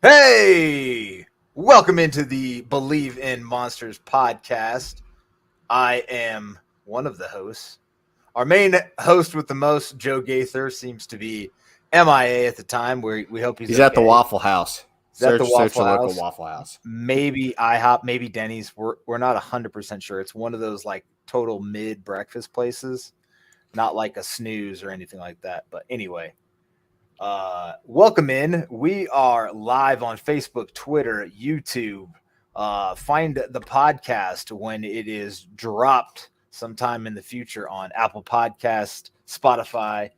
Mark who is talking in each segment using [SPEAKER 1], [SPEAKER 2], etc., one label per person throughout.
[SPEAKER 1] Hey, welcome into the Believe in Monsters podcast. I am one of the hosts. Our main host with the most, Joe Gaither, seems to be MIA at the time. We hope he's
[SPEAKER 2] He's at the
[SPEAKER 1] okay.
[SPEAKER 2] Waffle House.
[SPEAKER 1] Is that the
[SPEAKER 2] Search
[SPEAKER 1] Waffle
[SPEAKER 2] your local
[SPEAKER 1] House?
[SPEAKER 2] Waffle House.
[SPEAKER 1] Maybe IHOP, maybe Denny's. We're not 100% sure. It's one of those like total mid breakfast places, not like a snooze or anything like that. But anyway, welcome in. We are live on Facebook, Twitter, YouTube. Find the podcast when it is dropped sometime in the future on Apple Podcast, Spotify,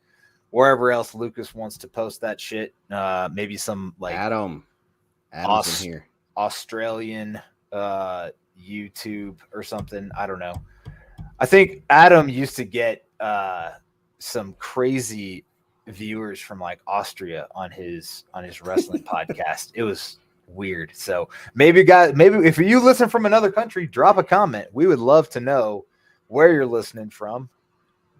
[SPEAKER 1] wherever else Lucas wants to post that shit. Maybe some like
[SPEAKER 2] Adam's
[SPEAKER 1] Aus-
[SPEAKER 2] in here.
[SPEAKER 1] Australian YouTube or something. I don't know. I think Adam used to get some crazy viewers from like Austria on his wrestling podcast. It was weird. So maybe if you listen from another country, drop a comment. We would love to know where you're listening from.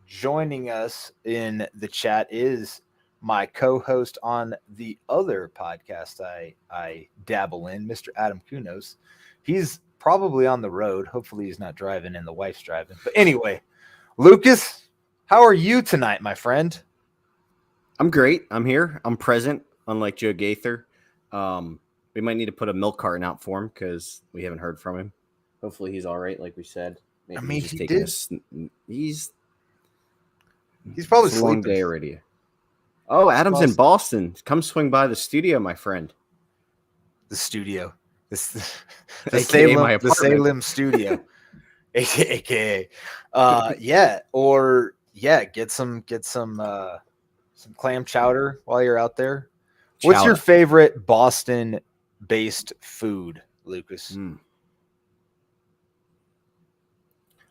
[SPEAKER 1] Joining us in the chat is my co-host on the other podcast I dabble in, Mr. Adam Kunos. He's probably on the road. Hopefully he's not driving and the wife's driving. But anyway, Lucas, how are you tonight, my friend?
[SPEAKER 2] I'm great. I'm here. I'm present, unlike Joe Gaither. We might need to put a milk carton out for him because we haven't heard from him. Hopefully he's all right, like we said. Maybe
[SPEAKER 1] I mean,
[SPEAKER 2] he's just
[SPEAKER 1] he
[SPEAKER 2] taking
[SPEAKER 1] did.
[SPEAKER 2] He's
[SPEAKER 1] probably
[SPEAKER 2] it's a long
[SPEAKER 1] sleeping.
[SPEAKER 2] day already. Oh, Adam's in Boston. Come swing by the studio, my friend.
[SPEAKER 1] The studio. The
[SPEAKER 2] AKA
[SPEAKER 1] Salem studio. AKA. Get some clam chowder while you're out there. What's your favorite Boston based food, Lucas?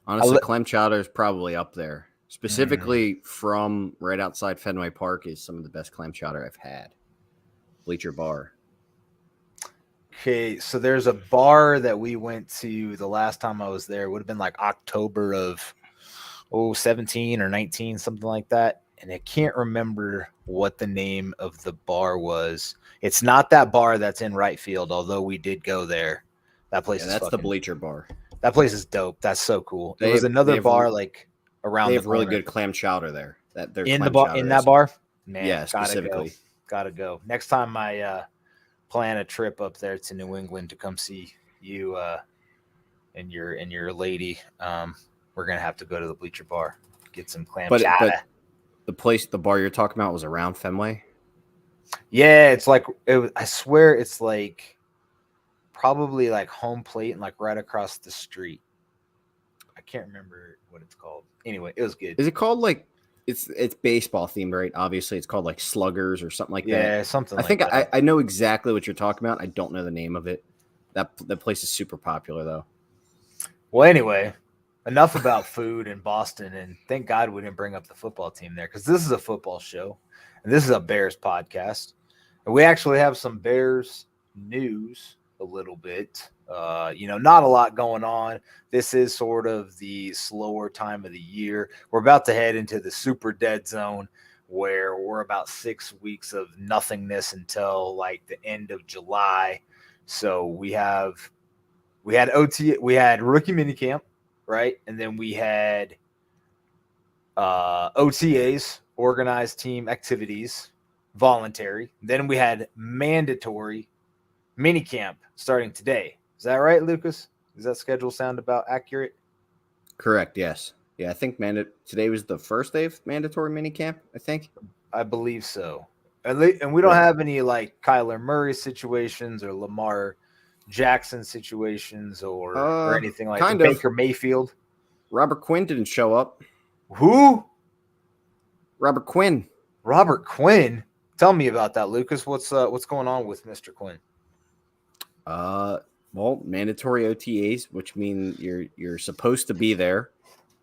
[SPEAKER 2] Honestly, clam chowder is probably up there. Specifically from right outside Fenway Park is some of the best clam chowder I've had. Bleacher Bar.
[SPEAKER 1] Okay, so there's a bar that we went to the last time I was there. It would have been like October of 17 or 19, something like that. And I can't remember what the name of the bar was. It's not that bar that's in right field, although we did go there. That place is
[SPEAKER 2] the Bleacher Bar.
[SPEAKER 1] That place is dope. That's so cool. There was another bar like around
[SPEAKER 2] they have really good clam chowder there.
[SPEAKER 1] In that bar? Man,
[SPEAKER 2] yeah, specifically.
[SPEAKER 1] Gotta go. Next time I plan a trip up there to New England to come see you and your lady, we're gonna have to go to the Bleacher Bar, get some clam chowder.
[SPEAKER 2] But the bar you're talking about was around Fenway?
[SPEAKER 1] Yeah, it's like I swear it's like probably like home plate and like right across the street. I can't remember what it's called. Anyway, it was good.
[SPEAKER 2] Is it called like it's baseball themed, right? Obviously, it's called like Sluggers or something like that.
[SPEAKER 1] Yeah, something.
[SPEAKER 2] I think I know exactly what you're talking about. I don't know the name of it. That place is super popular though.
[SPEAKER 1] Well, anyway, enough about food in Boston, and thank God we didn't bring up the football team there because this is a football show, and this is a Bears podcast, and we actually have some Bears news a little bit. Not a lot going on. This is sort of the slower time of the year. We're about to head into the super dead zone where we're about 6 weeks of nothingness until like the end of July. So we had OT, we had rookie minicamp, right? And then we had OTAs, organized team activities, voluntary. Then we had mandatory minicamp starting today. Is that right, Lucas? Does that schedule sound about accurate?
[SPEAKER 2] Correct, yes. Yeah, I think today was the first day of mandatory minicamp, I think.
[SPEAKER 1] I believe so. And we don't have any like Kyler Murray situations or Lamar Jackson situations or anything like that. Baker Mayfield.
[SPEAKER 2] Robert Quinn didn't show up.
[SPEAKER 1] Who?
[SPEAKER 2] Robert Quinn.
[SPEAKER 1] Robert Quinn? Tell me about that, Lucas. What's going on with Mr. Quinn?
[SPEAKER 2] Well, mandatory OTAs, which mean you're supposed to be there,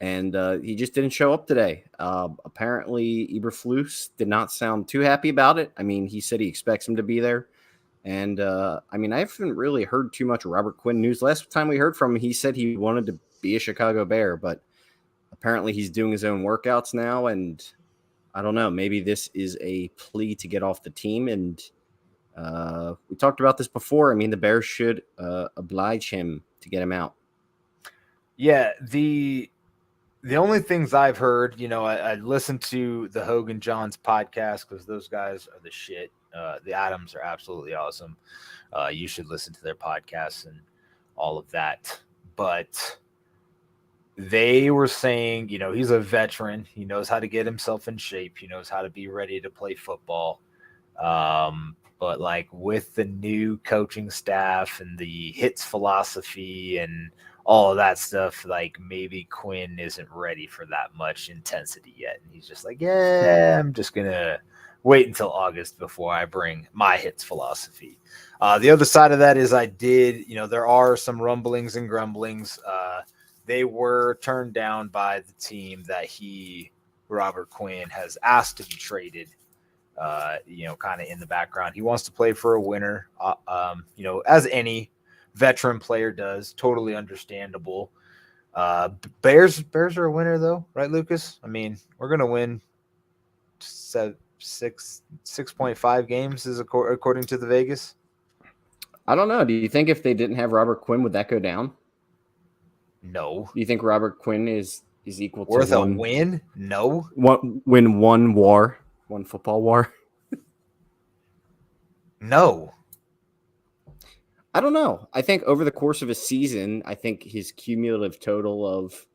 [SPEAKER 2] and he just didn't show up today. Apparently, Eberflus did not sound too happy about it. I mean, he said he expects him to be there, and I haven't really heard too much Robert Quinn news. Last time we heard from him, he said he wanted to be a Chicago Bear, but apparently he's doing his own workouts now, and I don't know. Maybe this is a plea to get off the team, and We talked about this before. I mean, the Bears should oblige him to get him out.
[SPEAKER 1] Yeah, the only things I've heard, I listened to the Hogan Johns podcast because those guys are the shit. The Adams are absolutely awesome. You should listen to their podcasts and all of that. But they were saying, he's a veteran. He knows how to get himself in shape. He knows how to be ready to play football. But like with the new coaching staff and the hits philosophy and all of that stuff, like maybe Quinn isn't ready for that much intensity yet. And he's just like, yeah, I'm just going to wait until August before I bring my hits philosophy. The other side of that is there are some rumblings and grumblings. They were turned down by the team that Robert Quinn, has asked to be traded. Kind of in the background. He wants to play for a winner, as any veteran player does. Totally understandable. Bears are a winner, though, right, Lucas? I mean, we're going to win 6.5 games, according to the Vegas.
[SPEAKER 2] I don't know. Do you think if they didn't have Robert Quinn, would that go down?
[SPEAKER 1] No.
[SPEAKER 2] Do you think Robert Quinn is equal
[SPEAKER 1] worth
[SPEAKER 2] to
[SPEAKER 1] a win? No.
[SPEAKER 2] One football war?
[SPEAKER 1] No.
[SPEAKER 2] I don't know. I think over the course of a season, I think his cumulative total of,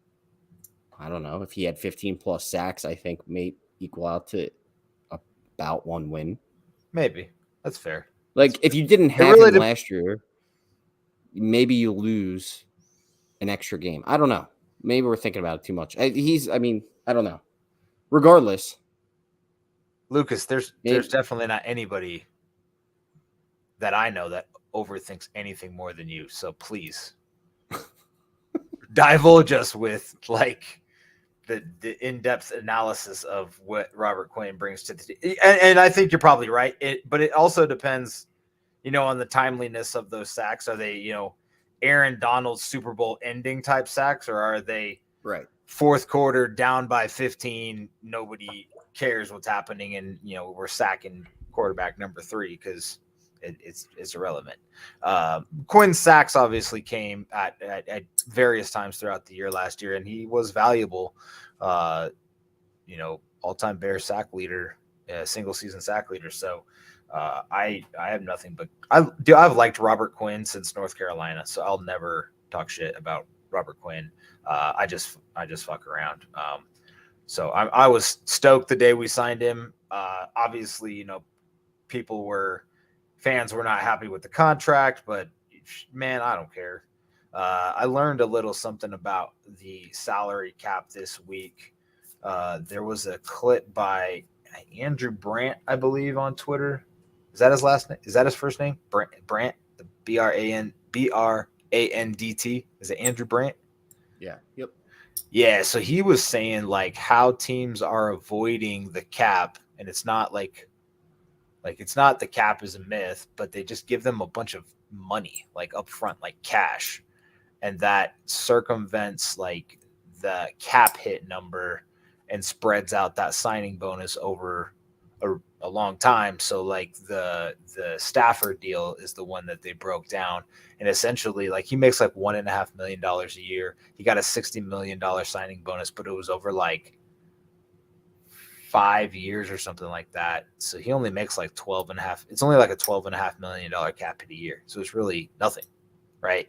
[SPEAKER 2] I don't know, if he had 15 plus sacks, I think may equal out to about one win.
[SPEAKER 1] Maybe. That's fair.
[SPEAKER 2] Like, if you didn't have him last year, maybe you lose an extra game. I don't know. Maybe we're thinking about it too much. I don't know. Regardless,
[SPEAKER 1] Lucas, there's definitely not anybody that I know that overthinks anything more than you. So please divulge us with like the in-depth analysis of what Robert Quinn brings to the team. And I think you're probably right. But it also depends, on the timeliness of those sacks. Are they, Aaron Donald's Super Bowl ending type sacks, or are they
[SPEAKER 2] right
[SPEAKER 1] fourth quarter down by 15? Nobody cares what's happening, and we're sacking quarterback number 3 because it's irrelevant. Quinn's sacks obviously came at various times throughout the year last year, and he was valuable. All-time Bears sack leader, single season sack leader. So I have nothing but I've liked Robert Quinn since North Carolina, so I'll never talk shit about Robert Quinn. I just fuck around. So I was stoked the day we signed him. Obviously, fans were not happy with the contract, but man, I don't care. I learned a little something about the salary cap this week. There was a clip by Andrew Brandt, I believe, on Twitter. Is that his last name? Is that his first name? Brandt, the BRANDT. Is it Andrew Brandt?
[SPEAKER 2] Yeah. Yep.
[SPEAKER 1] Yeah. So he was saying like how teams are avoiding the cap, and it's not like it's not the cap is a myth, but they just give them a bunch of money like up front, like cash, and that circumvents like the cap hit number and spreads out that signing bonus over a long time. So like the Stafford deal is the one that they broke down, and essentially like he makes like $1.5 million a year. He got a $60 million signing bonus, but it was over like 5 years or something like that. So he only makes like 12.5. It's only like a $12.5 million cap hit a year. So it's really nothing, right?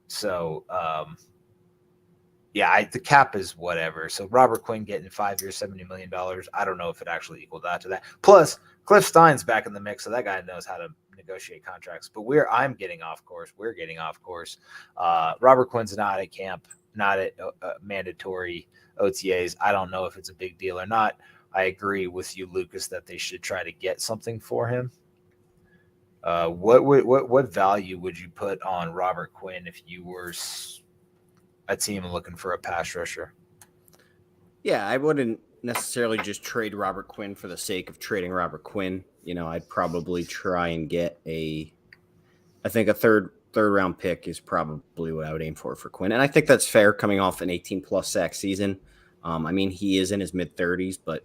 [SPEAKER 1] So the cap is whatever. So Robert Quinn getting 5 years, $70 million. I don't know if it actually equaled out to that. Plus, Cliff Stein's back in the mix, so that guy knows how to negotiate contracts. But I'm getting off course. We're getting off course. Robert Quinn's not at camp, not at mandatory OTAs. I don't know if it's a big deal or not. I agree with you, Lucas, that they should try to get something for him. What value would you put on Robert Quinn if you were a team looking for a pass rusher?
[SPEAKER 2] Yeah, I wouldn't necessarily just trade Robert Quinn for the sake of trading Robert Quinn. I'd probably try and get I think a third round pick is probably what I would aim for Quinn. And I think that's fair coming off an 18 plus sack season. He is in his mid 30s, but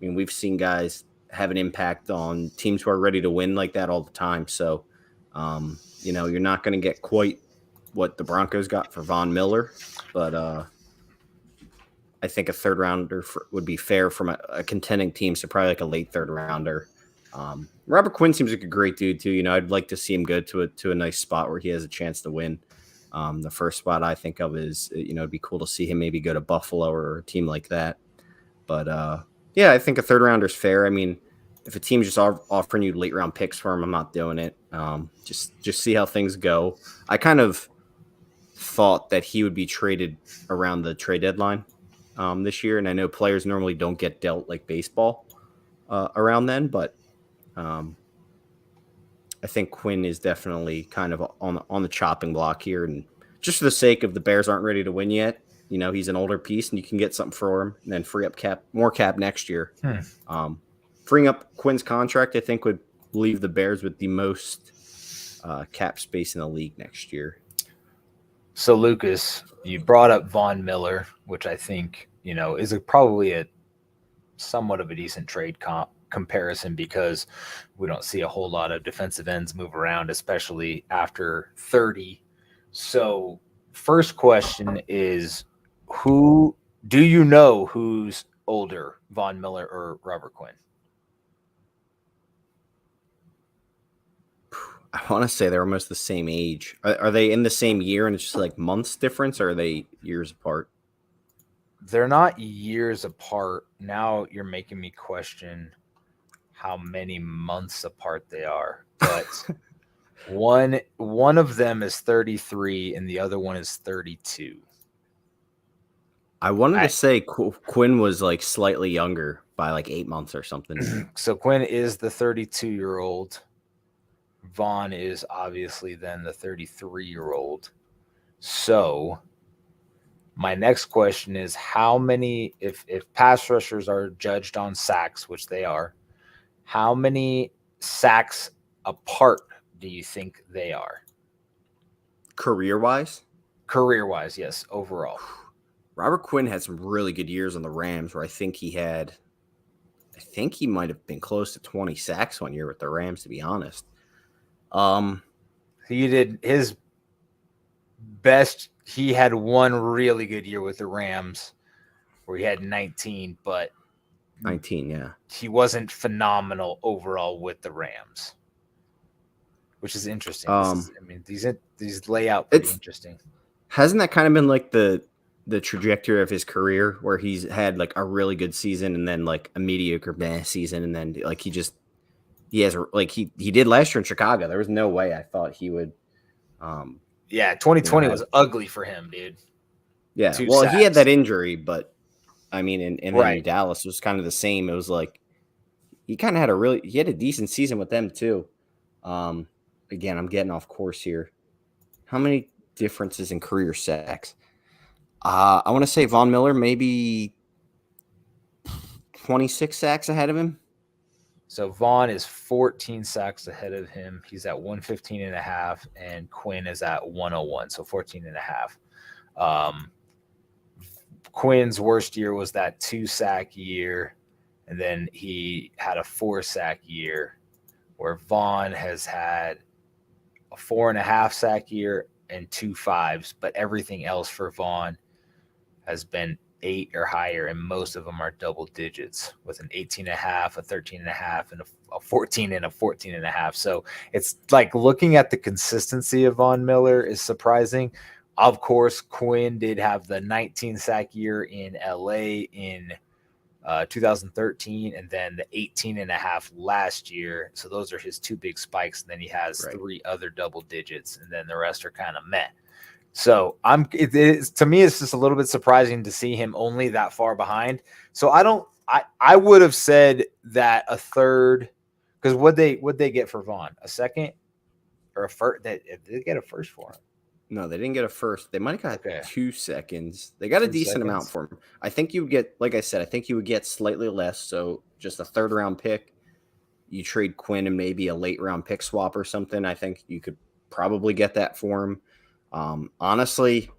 [SPEAKER 2] we've seen guys have an impact on teams who are ready to win like that all the time. So, you're not going to get quite what the Broncos got for Von Miller, but I think a third rounder would be fair from a contending team. So probably like a late third rounder. Robert Quinn seems like a great dude too. I'd like to see him go to a nice spot where he has a chance to win. The first spot I think of is, it'd be cool to see him maybe go to Buffalo or a team like that. But yeah, I think a third rounder is fair. I mean, if a team's just offering you late round picks for him, I'm not doing it. Just see how things go. I kind of thought that he would be traded around the trade deadline this year, and I know players normally don't get dealt like baseball around then, but I think Quinn is definitely kind of on the chopping block here, and just for the sake of the Bears aren't ready to win yet. He's an older piece, and you can get something for him, and then free up more cap next year. Freeing up Quinn's contract, I think, would leave the Bears with the most cap space in the league next year.
[SPEAKER 1] So, Lucas, you brought up Von Miller, which I think, is probably a somewhat of a decent trade comparison because we don't see a whole lot of defensive ends move around, especially after 30. So, first question is, who do you know who's older, Von Miller or Robert Quinn?
[SPEAKER 2] I want to say they're almost the same age. Are they in the same year and it's just like months difference, or are they years apart?
[SPEAKER 1] They're not years apart. Now you're making me question how many months apart they are. But one of them is 33 and the other one is 32.
[SPEAKER 2] I wanted to say Quinn was like slightly younger by like 8 months or something.
[SPEAKER 1] So Quinn is the 32-year-old. Vaughn is obviously then the 33-year-old. So my next question is, how many, if pass rushers are judged on sacks, which they are, how many sacks apart do you think they are?
[SPEAKER 2] Career-wise?
[SPEAKER 1] Career-wise, yes, overall.
[SPEAKER 2] Robert Quinn had some really good years on the Rams where I think he might have been close to 20 sacks one year with the Rams, to be honest.
[SPEAKER 1] He did his best. He had one really good year with the Rams where he had 19, but
[SPEAKER 2] 19, yeah.
[SPEAKER 1] He wasn't phenomenal overall with the Rams, which is interesting. These layout pretty interesting.
[SPEAKER 2] Hasn't that kind of been like the trajectory of his career, where he's had like a really good season and then like a mediocre season, and then like he did last year in Chicago. There was no way I thought he would.
[SPEAKER 1] 2020 was ugly for him, dude.
[SPEAKER 2] Yeah, sacks. He had that injury, but I mean, in Dallas, it was kind of the same. It was like he kind of had he had a decent season with them too. Again, I'm getting off course here. How many differences in career sacks? I want to say Von Miller maybe 26 sacks ahead of him.
[SPEAKER 1] So Vaughn is 14 sacks ahead of him. He's at 115.5, and Quinn is at 101, so 14.5. Quinn's worst year was that 2-sack year, and then he had a 4-sack year, where Vaughn has had a 4.5-sack year and 2 5s, but everything else for Vaughn has been 8 or higher, and most of them are double digits with an 18.5, a 13.5, and a 14 and a 14.5. So it's like looking at the consistency of Von Miller is surprising. Of course, Quinn did have the 19-sack year in LA in 2013, and then the 18.5 last year. So those are his 2 big spikes. And then he has 3 other double digits, and then the rest are kind of meh. So to me, it's just a little bit surprising to see him only that far behind. So I would have said that a third, because would they get for Vaughn? A second or a first? They get a first for him.
[SPEAKER 2] No, they didn't get a first. They might have got 2 seconds. They got a decent amount for him. I think you would get, like I said, you would get slightly less. So just a third round pick. You trade Quinn and maybe a late round pick swap or something. I think you could probably get that for him. Honestly,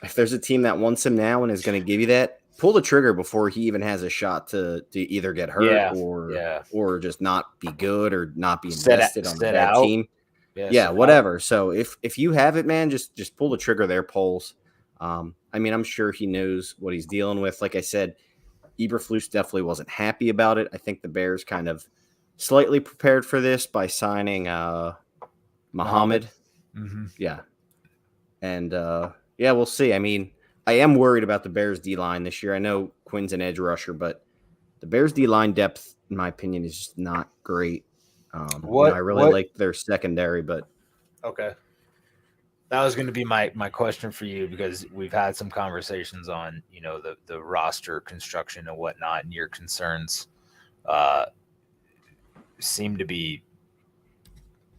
[SPEAKER 2] if there's a team that wants him now and is going to give you that, pull the trigger before he even has a shot to either get hurt
[SPEAKER 1] Yeah, yeah.
[SPEAKER 2] or just not be good or not be invested on a
[SPEAKER 1] Sit
[SPEAKER 2] bad
[SPEAKER 1] out.
[SPEAKER 2] team.
[SPEAKER 1] Yeah,
[SPEAKER 2] Yeah,
[SPEAKER 1] sit out.
[SPEAKER 2] whatever. So if you have it, man, just pull the trigger there, Poles. I mean, I'm sure he knows what he's dealing with. Like I said, Eberflus definitely wasn't happy about it. I think the Bears kind of slightly prepared for this by signing
[SPEAKER 1] Muhammad.
[SPEAKER 2] Muhammad.
[SPEAKER 1] Mm-hmm.
[SPEAKER 2] Yeah. And yeah, we'll see. I mean, I am worried about the Bears D line this year. I know Quinn's an edge rusher, but the Bears D line depth, in my opinion, is just not great. I really
[SPEAKER 1] What?
[SPEAKER 2] like their secondary, but
[SPEAKER 1] Okay. That was going to be my question for you, because we've had some conversations on the roster construction and whatnot, and your concerns uh, seem to be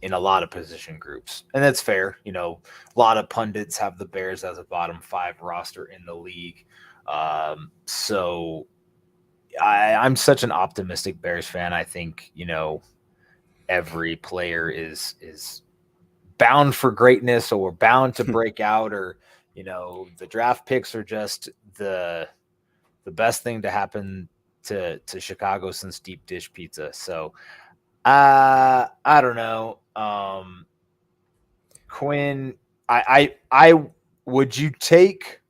[SPEAKER 1] in a lot of position groups, and that's fair. A lot of pundits have the Bears as a bottom 5 roster in the league. So I'm such an optimistic Bears fan. I think every player is bound for greatness, or bound to break out, or the draft picks are just the best thing to happen to Chicago since deep dish pizza. So I don't know. Quinn, I would you take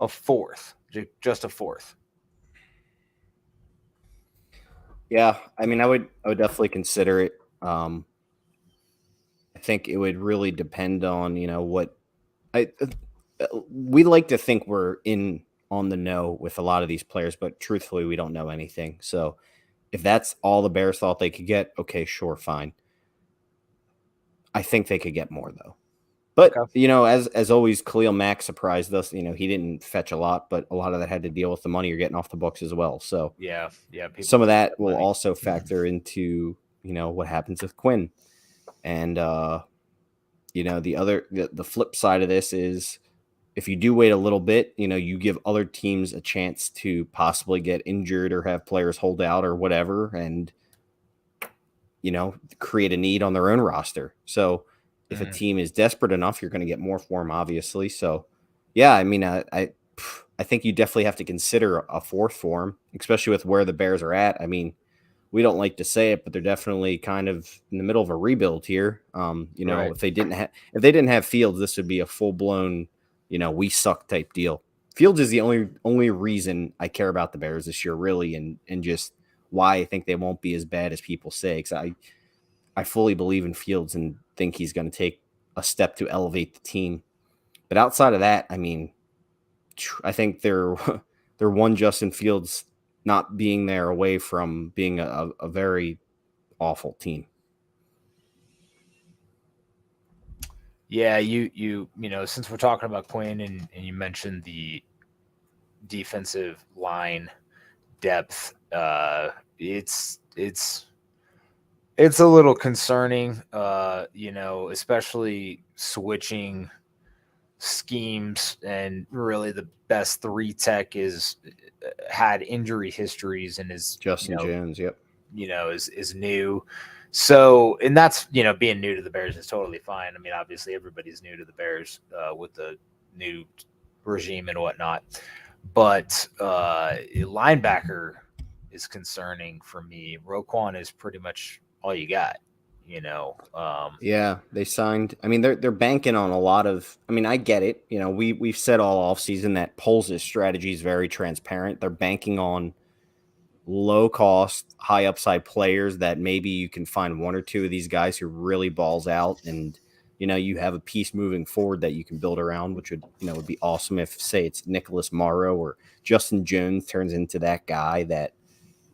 [SPEAKER 1] a fourth, just a fourth?
[SPEAKER 2] yeah, I mean, I would definitely consider it. I think it would really depend on what I we like to think we're in on the know with a lot of these players, but truthfully, we don't know anything. So if that's all the Bears thought they could get, okay, sure, fine. I think they could get more though. But
[SPEAKER 1] Okay.
[SPEAKER 2] as always, Khalil Mack surprised us. He didn't fetch a lot, but a lot of that had to deal with the money you're getting off the books as well. So
[SPEAKER 1] Yeah, yeah. People
[SPEAKER 2] some of
[SPEAKER 1] love
[SPEAKER 2] that
[SPEAKER 1] that
[SPEAKER 2] will
[SPEAKER 1] money.
[SPEAKER 2] also factor into what happens with Quinn. And the flip side of this is if you do wait a little bit, you give other teams a chance to possibly get injured or have players hold out or whatever, and create a need on their own roster. So if a
[SPEAKER 1] Mm,
[SPEAKER 2] team is desperate enough, you're going to get more for them, obviously. So yeah, I mean, I think you definitely have to consider a fourth form, especially with where the Bears are at. I mean, we don't like to say it, but they're definitely kind of in the middle of a rebuild here.
[SPEAKER 1] right.
[SPEAKER 2] If they didn't have Fields, this would be a full blown, we suck type deal. Fields is the only reason I care about the Bears this year, really, and just why I think they won't be as bad as people say. Because I fully believe in Fields and think he's going to take a step to elevate the team. But outside of that, I mean, I think they're one Justin Fields not being there away from being a very awful team.
[SPEAKER 1] Yeah, since we're talking about Quinn, and you mentioned the defensive line depth, it's a little concerning, especially switching schemes, and really the best 3 tech is had injury histories and is
[SPEAKER 2] Justin Jones, yep.
[SPEAKER 1] is new. So, and that's being new to the Bears is totally fine. I mean, obviously everybody's new to the Bears with the new regime and whatnot, but linebacker is concerning for me. Roquan is pretty much all you got.
[SPEAKER 2] Yeah, they signed. I mean, they're banking on a lot of. I mean, I get it. We've said all offseason that Poles' strategy is very transparent. They're banking on low cost, high upside players that maybe you can find one or two of these guys who really balls out, and you have a piece moving forward that you can build around, which would be awesome if, say, it's Nicholas Morrow or Justin Jones turns into that guy that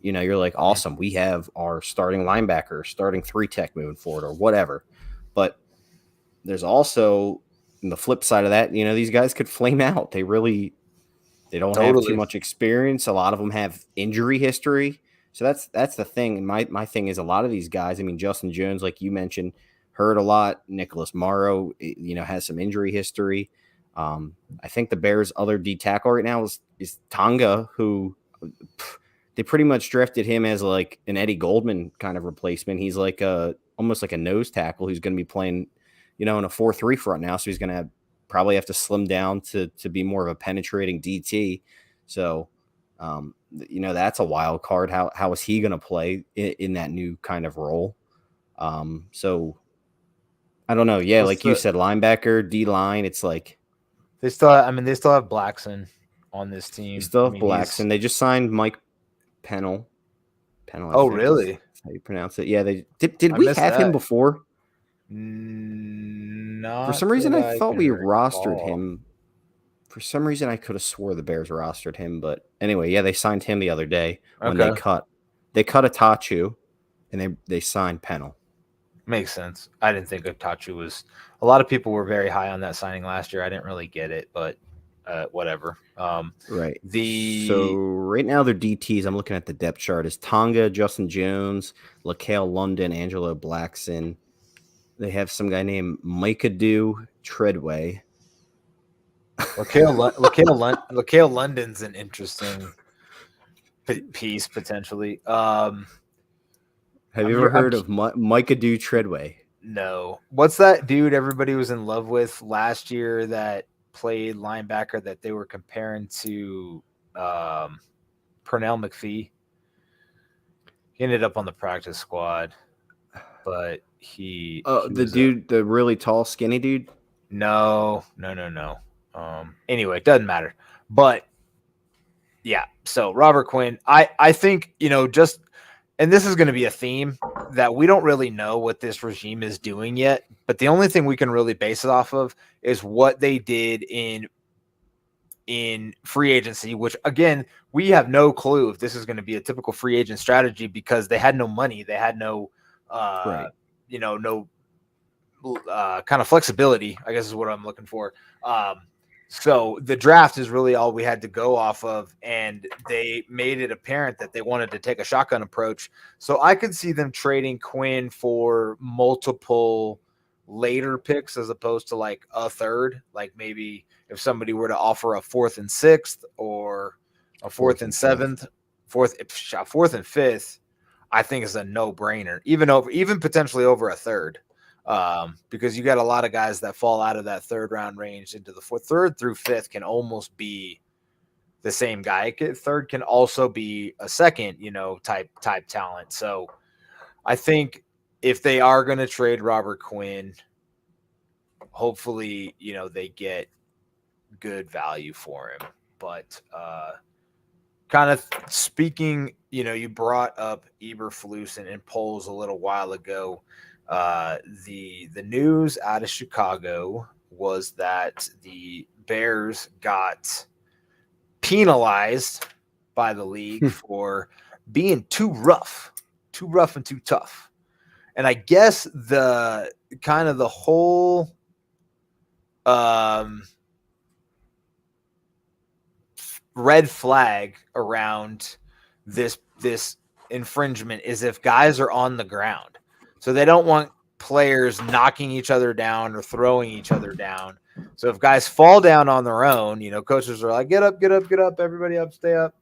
[SPEAKER 2] you're like, awesome, we have our starting linebacker, starting 3 tech moving forward or whatever. But there's also the flip side of that, these guys could flame out. They don't have too
[SPEAKER 1] Totally.
[SPEAKER 2] much experience. A lot of them have injury history. So that's the thing. My thing is a lot of these guys, I mean, Justin Jones, like you mentioned, hurt a lot. Nicholas Morrow, has some injury history. I think the Bears' other D tackle right now is Tonga, who they pretty much drafted him as like an Eddie Goldman kind of replacement. He's like almost like a nose tackle who's going to be playing, in a 4-3 front now. So he's going to probably have to slim down to be more of a penetrating DT. So, that's a wild card. How is he going to play in that new kind of role? So I don't know. Yeah,
[SPEAKER 1] What's
[SPEAKER 2] like you
[SPEAKER 1] the
[SPEAKER 2] said, linebacker, D line. It's like
[SPEAKER 1] they still? They still have Blackson on this
[SPEAKER 2] they
[SPEAKER 1] team.
[SPEAKER 2] still
[SPEAKER 1] I
[SPEAKER 2] have
[SPEAKER 1] mean, he's
[SPEAKER 2] Blackson. They just signed Mike Pennell. Pennell, I
[SPEAKER 1] oh
[SPEAKER 2] think is
[SPEAKER 1] really?
[SPEAKER 2] how you pronounce it. Yeah, they did.
[SPEAKER 1] I
[SPEAKER 2] We
[SPEAKER 1] missed
[SPEAKER 2] have him
[SPEAKER 1] that.
[SPEAKER 2] before? For
[SPEAKER 1] Not
[SPEAKER 2] some reason,
[SPEAKER 1] that
[SPEAKER 2] I
[SPEAKER 1] I
[SPEAKER 2] thought
[SPEAKER 1] can
[SPEAKER 2] we rostered
[SPEAKER 1] recall.
[SPEAKER 2] him. For some reason, I could have swore the Bears rostered him. But anyway, yeah, they signed him the other day when
[SPEAKER 1] Okay,
[SPEAKER 2] they cut Atachu, and they signed Pennell.
[SPEAKER 1] makes sense. I didn't think Itachi was. A lot of people were very high on that signing last year. I didn't really get it, but whatever.
[SPEAKER 2] Right. So
[SPEAKER 1] The
[SPEAKER 2] right now their DTs, I'm looking at the depth chart, is Tonga, Justin Jones, LaCale London, Angelo Blackson. They have some guy named Micah Treadway.
[SPEAKER 1] LaCale London's an interesting piece potentially.
[SPEAKER 2] Have you ever heard of Micah Treadway?
[SPEAKER 1] No. What's that dude everybody was in love with last year that played linebacker that they were comparing to Pernell McPhee? He ended up on the practice squad, but he
[SPEAKER 2] The
[SPEAKER 1] was
[SPEAKER 2] dude, the really tall, skinny dude.
[SPEAKER 1] no. Anyway, it doesn't matter. But yeah, so Robert Quinn, I think, just and this is going to be a theme that we don't really know what this regime is doing yet, but the only thing we can really base it off of is what they did in free agency, which again, we have no clue if this is going to be a typical free agent strategy because they had no money, they had no
[SPEAKER 2] Right.
[SPEAKER 1] no kind of flexibility, I guess is what I'm looking for. So the draft is really all we had to go off of, and they made it apparent that they wanted to take a shotgun approach. So I could see them trading Quinn for multiple later picks as opposed to like a third. Like maybe if somebody were to offer a 4th and 6th or a 4th and
[SPEAKER 2] Fifth.
[SPEAKER 1] 7th, fourth and fifth, I think is a no brainer. Even potentially over a third. Because you got a lot of guys that fall out of that third round range into the fourth. Third through fifth can almost be the same guy. Third can also be a second, type talent. So I think if they are going to trade Robert Quinn, hopefully, they get good value for him. But kind of speaking, you brought up Eberflus and polls a little while ago. The news out of Chicago was that the Bears got penalized by the league for being too rough and too tough. And I guess the kind of the whole red flag around this infringement is if guys are on the ground. So they don't want players knocking each other down or throwing each other down. So if guys fall down on their own, coaches are like, get up, everybody up, stay up.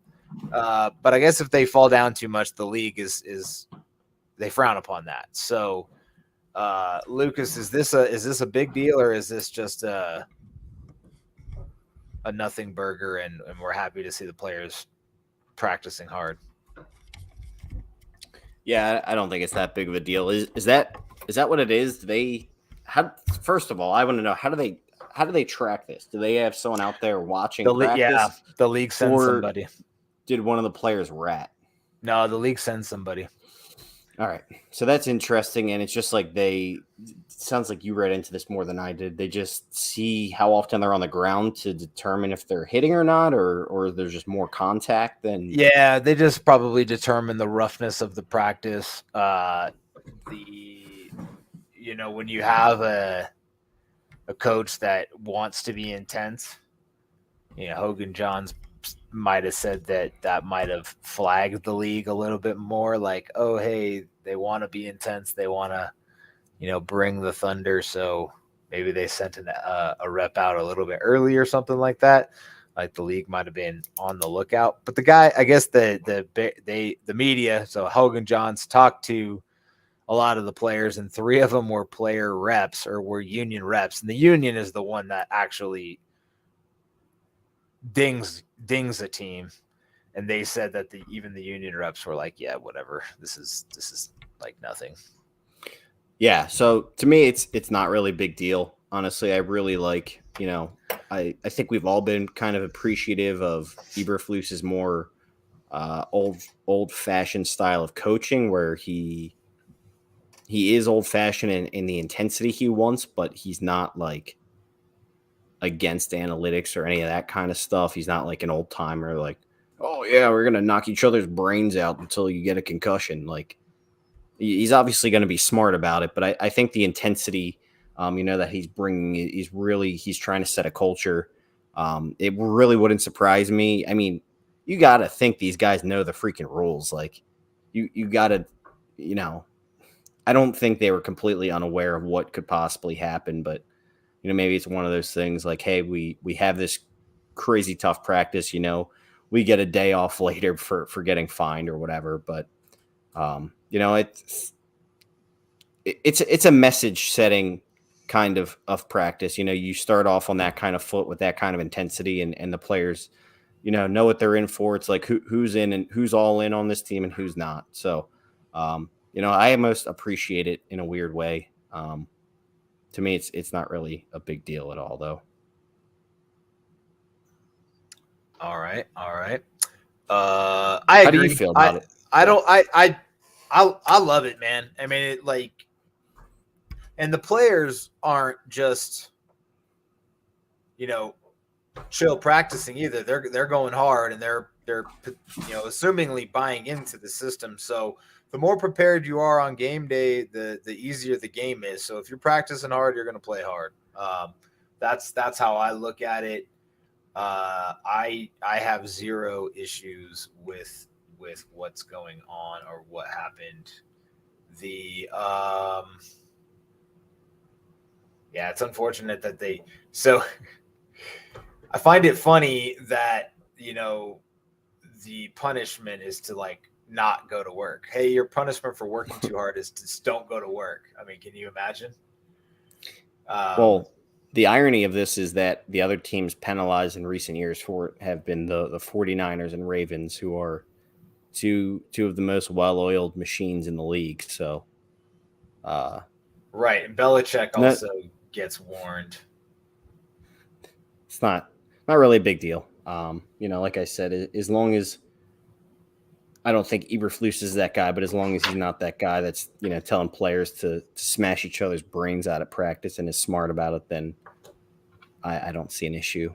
[SPEAKER 1] But I guess if they fall down too much, the league is they frown upon that. So Lucas, is this a big deal, or is this just a nothing burger and we're happy to see the players practicing hard?
[SPEAKER 2] Yeah, I don't think it's that big of a deal. Is that what it is? First of all, I want to know how do they track this? Do they have someone out there watching practice?
[SPEAKER 1] The league sends somebody.
[SPEAKER 2] Did one of the players rat?
[SPEAKER 1] No, the league sends somebody.
[SPEAKER 2] All right. So that's interesting. And it's just like it sounds like you read into this more than I did. They just see how often they're on the ground to determine if they're hitting or not, or there's just more contact than.
[SPEAKER 1] Yeah, they just probably determine the roughness of the practice. When you have a coach that wants to be intense, Hogan Johns might have said that might have flagged the league a little bit more, like, oh, hey, they want to be intense, they want to bring the thunder, so maybe they sent a rep out a little bit early or something like that. Like the league might have been on the lookout. But the guy, I guess the media, so Hogan Johns talked to a lot of the players, and 3 of them were player reps or were union reps, and the union is the one that actually dings dings a team, and they said that even the union reps were like, yeah, whatever. This is like nothing.
[SPEAKER 2] Yeah, so to me, it's not really a big deal. Honestly, I really like, I think we've all been kind of appreciative of Eberflus's more old fashioned style of coaching, where he is old fashioned in the intensity he wants, but he's not like against analytics or any of that kind of stuff. He's not like an old timer, like, oh yeah, we're gonna knock each other's brains out until you get a concussion. Like, he's obviously going to be smart about it, but I think the intensity, that he's bringing he's trying to set a culture. It really wouldn't surprise me. I mean, you got to think these guys know the freaking rules. Like, you got to, I don't think they were completely unaware of what could possibly happen, but maybe it's one of those things like, hey, we have this crazy tough practice, we get a day off later for getting fined or whatever, but it's a message setting kind of practice. You start off on that kind of foot with that kind of intensity, and the players, know what they're in for. It's like who's in and who's all in on this team and who's not. So, I most appreciate it in a weird way. To me, it's not really a big deal at all, though.
[SPEAKER 1] All right. I
[SPEAKER 2] How
[SPEAKER 1] agree.
[SPEAKER 2] do you feel about it?
[SPEAKER 1] I love it, man. I mean, it like, and the players aren't just, chill practicing either. They're going hard, and they're assumingly buying into the system. So the more prepared you are on game day, the easier the game is. So if you're practicing hard, you're going to play hard. That's how I look at it. I have zero issues with what's going on or what happened. It's unfortunate that I find it funny that, the punishment is to like not go to work. Hey, your punishment for working too hard is to just don't go to work. I mean, can you imagine?
[SPEAKER 2] Well, the irony of this is that the other teams penalized in recent years for it have been the 49ers and Ravens, who are two of the most well-oiled machines in the league. So,
[SPEAKER 1] right. And Belichick also gets warned.
[SPEAKER 2] It's not really a big deal. Like I said, as long as I don't think Eberflus is that guy, but as long as he's not that guy that's, telling players to smash each other's brains out at practice and is smart about it, then I don't see an issue.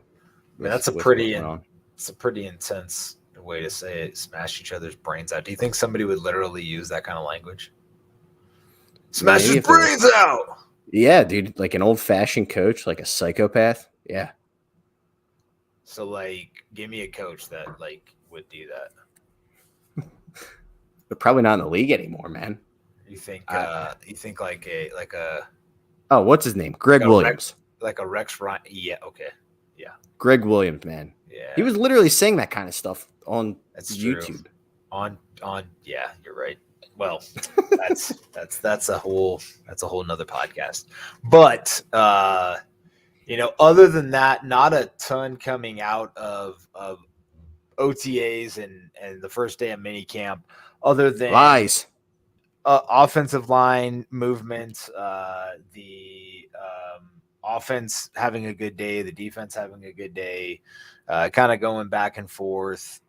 [SPEAKER 1] That's a pretty intense way to say it. Smash each other's brains out. Do you think somebody would literally use that kind of language? Smash his brains out.
[SPEAKER 2] Yeah, dude, like an old-fashioned coach, like a psychopath. Yeah.
[SPEAKER 1] So, like, give me a coach that like would do that.
[SPEAKER 2] But probably not in the league anymore, man.
[SPEAKER 1] You think like a
[SPEAKER 2] oh, what's his name? Greg Williams.
[SPEAKER 1] Like a Rex Ryan. Yeah, okay. Yeah.
[SPEAKER 2] Greg Williams, man.
[SPEAKER 1] Yeah.
[SPEAKER 2] He was literally saying that kind of stuff on YouTube.
[SPEAKER 1] True. On yeah, you're right. Well, that's a whole nother podcast. But other than that, not a ton coming out of OTAs and the first day of minicamp, other than
[SPEAKER 2] lies,
[SPEAKER 1] offensive line movement, the offense having a good day, the defense having a good day, kind of going back and forth,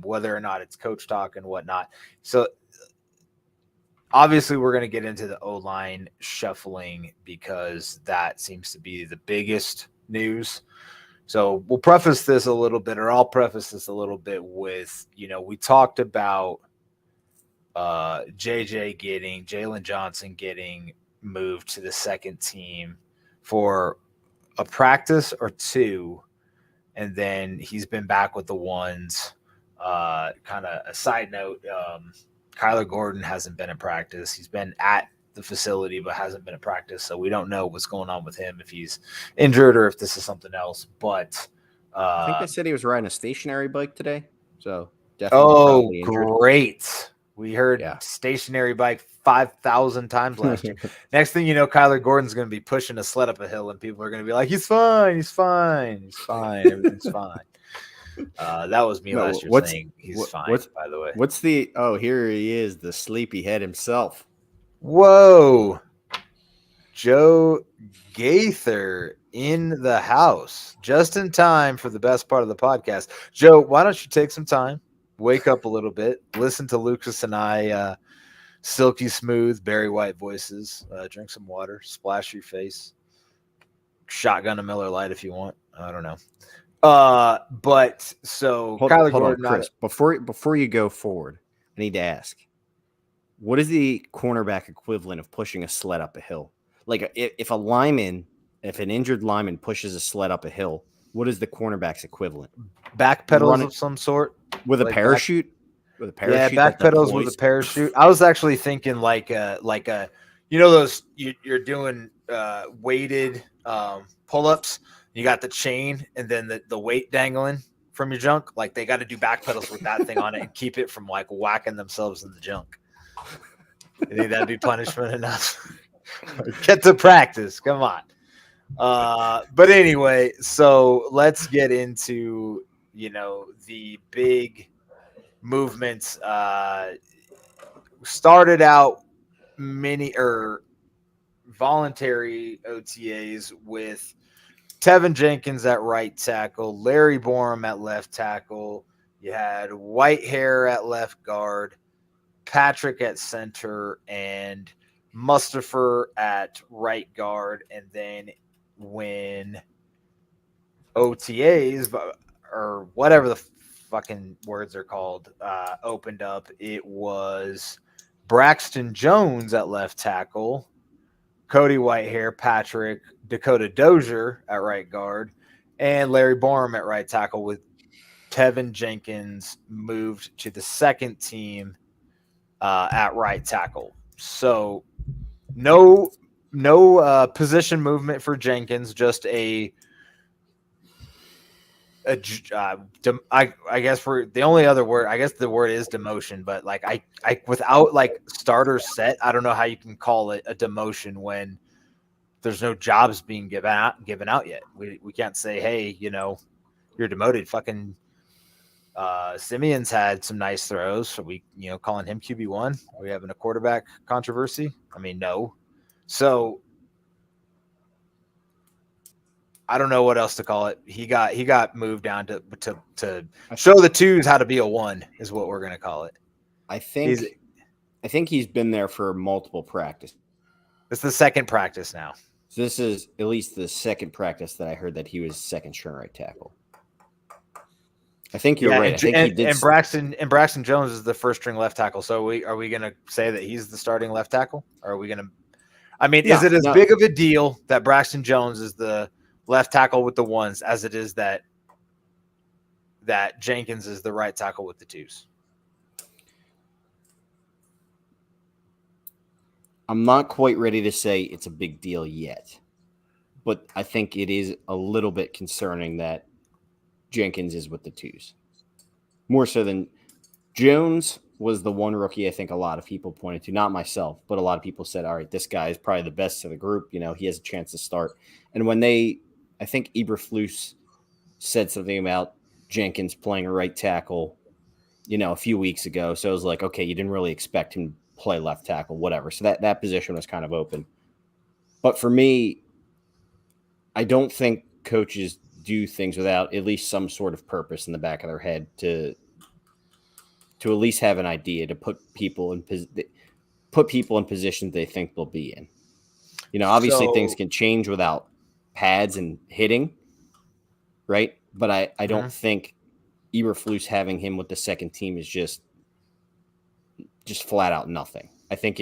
[SPEAKER 1] whether or not it's coach talk and whatnot. So obviously we're going to get into the O-line shuffling because that seems to be the biggest news. So we'll preface this a little bit, or I'll preface this a little bit with, we talked about Jalen Johnson getting moved to the second team for a practice or two, and then he's been back with the ones. Kind of a side note, Kyler Gordon hasn't been in practice. He's been at the facility but hasn't been in practice, so we don't know what's going on with him, if he's injured or if this is something else. But
[SPEAKER 2] I think they said he was riding a stationary bike today, so definitely
[SPEAKER 1] great. We heard stationary bike 5,000 times last year. Next thing you know, Kyler Gordon's going to be pushing a sled up a hill, and people are going to be like, he's fine, everything's fine. That was me
[SPEAKER 2] No,
[SPEAKER 1] last year saying he's fine, by the way.
[SPEAKER 2] What's the here he is, the sleepyhead himself.
[SPEAKER 1] Whoa. Joe Gaither in the house just in time for the best part of the podcast. Joe, why don't you take some time, wake up a little bit, listen to Lucas and I, silky smooth, Barry White voices, drink some water, splash your face, shotgun a Miller Lite if you want. I don't know. But so Kyler
[SPEAKER 2] Hold on,
[SPEAKER 1] Gordon,
[SPEAKER 2] Chris. Before you go forward, I need to ask, what is the cornerback equivalent of pushing a sled up a hill? Like if an injured lineman pushes a sled up a hill, what is the cornerback's equivalent?
[SPEAKER 1] back pedals of some sort
[SPEAKER 2] with a parachute.
[SPEAKER 1] With a parachute, yeah, back pedals with a parachute. I was actually thinking like a those you're doing weighted pull-ups. You got the chain and then the weight dangling from your junk. Like they got to do back pedals with that thing on it and keep it from like whacking themselves in the junk. You think that'd be punishment enough? Get to practice. Come on. But anyway, so let's get into the big movements. Started out voluntary OTAs with Tevin Jenkins at right tackle, Larry Borum at left tackle. You had Whitehair at left guard, Patrick at center, and Mustafa at right guard. And then when OTAs or whatever the fucking words are called opened up, it was Braxton Jones at left tackle, Cody Whitehair, Patrick, Dakota Dozier at right guard, and Larry Borum at right tackle, with Tevin Jenkins moved to the second team at right tackle. So no position movement for Jenkins, just I guess for the only other word, I guess the word is demotion, but like I without like starters set, I don't know how you can call it a demotion when there's no jobs being given out yet. We can't say, hey, you're demoted. Fucking Simeon's had some nice throws. So we, calling him QB1. Are we having a quarterback controversy? I mean, no. So I don't know what else to call it. He got moved down to show the twos how to be a one is what we're gonna call it.
[SPEAKER 2] I think he's been there for multiple practices.
[SPEAKER 1] It's the second practice now.
[SPEAKER 2] So this is at least the second practice that I heard that he was second string right tackle. I think you're right. I think he did.
[SPEAKER 1] And Braxton Jones is the first string left tackle. So are we gonna say that he's the starting left tackle? Or are we gonna? I mean, is it as big of a deal that Braxton Jones is the left tackle with the ones as it is that Jenkins is the right tackle with the twos?
[SPEAKER 2] I'm not quite ready to say it's a big deal yet, but I think it is a little bit concerning that Jenkins is with the twos. More so than Jones was the one rookie I think a lot of people pointed to, not myself, but a lot of people said, all right, this guy is probably the best of the group. He has a chance to start. And when I think Eberflus said something about Jenkins playing a right tackle, a few weeks ago. So I was like, okay, you didn't really expect him to play left tackle, whatever. So that position was kind of open. But for me, I don't think coaches do things without at least some sort of purpose in the back of their head to at least have an idea to put people in positions they think they'll be in. Obviously things can change without pads and hitting, right? But I don't think Eberflus having him with the second team is just flat out nothing. I think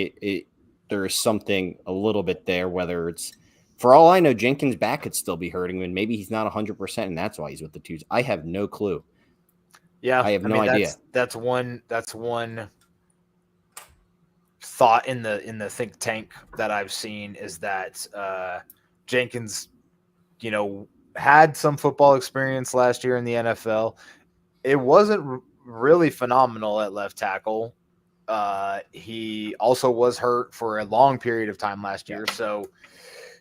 [SPEAKER 2] there is something a little bit there, whether it's, for all I know, Jenkins' back could still be hurting him, and maybe he's not 100%, and that's why he's with the twos. I have no clue.
[SPEAKER 1] Yeah,
[SPEAKER 2] I have no idea.
[SPEAKER 1] That's one thought in the think tank that I've seen is that Jenkins, had some football experience last year in the NFL. It wasn't really phenomenal at left tackle. He also was hurt for a long period of time last year. So,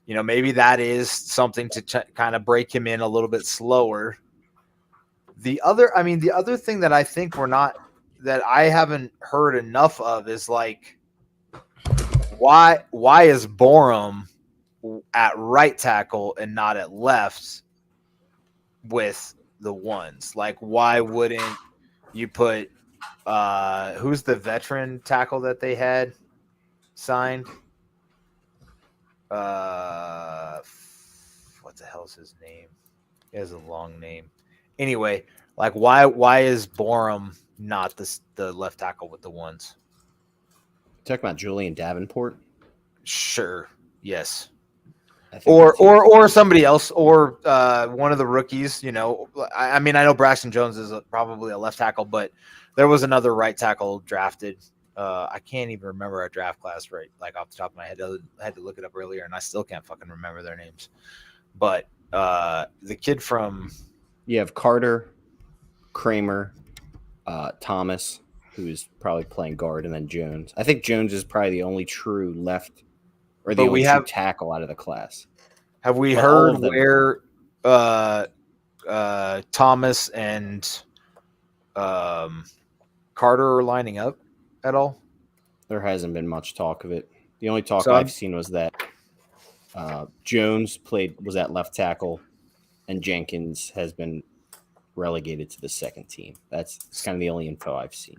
[SPEAKER 1] maybe that is something to kind of break him in a little bit slower The other thing that I think that I haven't heard enough of is like why is Borum at right tackle and not at left with the ones? Like, why wouldn't you put who's the veteran tackle that they had signed? What the hell's his name? He has a long name. Anyway, like why is Borum not the left tackle with the ones?
[SPEAKER 2] Talking about Julian Davenport.
[SPEAKER 1] Sure. Yes.
[SPEAKER 2] Or
[SPEAKER 1] Somebody else, or one of the rookies. You know, I mean, I know Braxton Jones is probably a left tackle, but there was another right tackle drafted. I can't even remember our draft class right, like off the top of my head. I had to look it up earlier, and I still can't fucking remember their names. But the kid from
[SPEAKER 2] you have Carter, Kramer, Thomas, who is probably playing guard, and then Jones. I think Jones is probably the only true left or the only true tackle out of the class.
[SPEAKER 1] Have we heard where Thomas and Carter are lining up at all?
[SPEAKER 2] There hasn't been much talk of it. The only talk I've seen was that Jones was at left tackle, and Jenkins has been relegated to the second team. That's kind of the only info I've seen.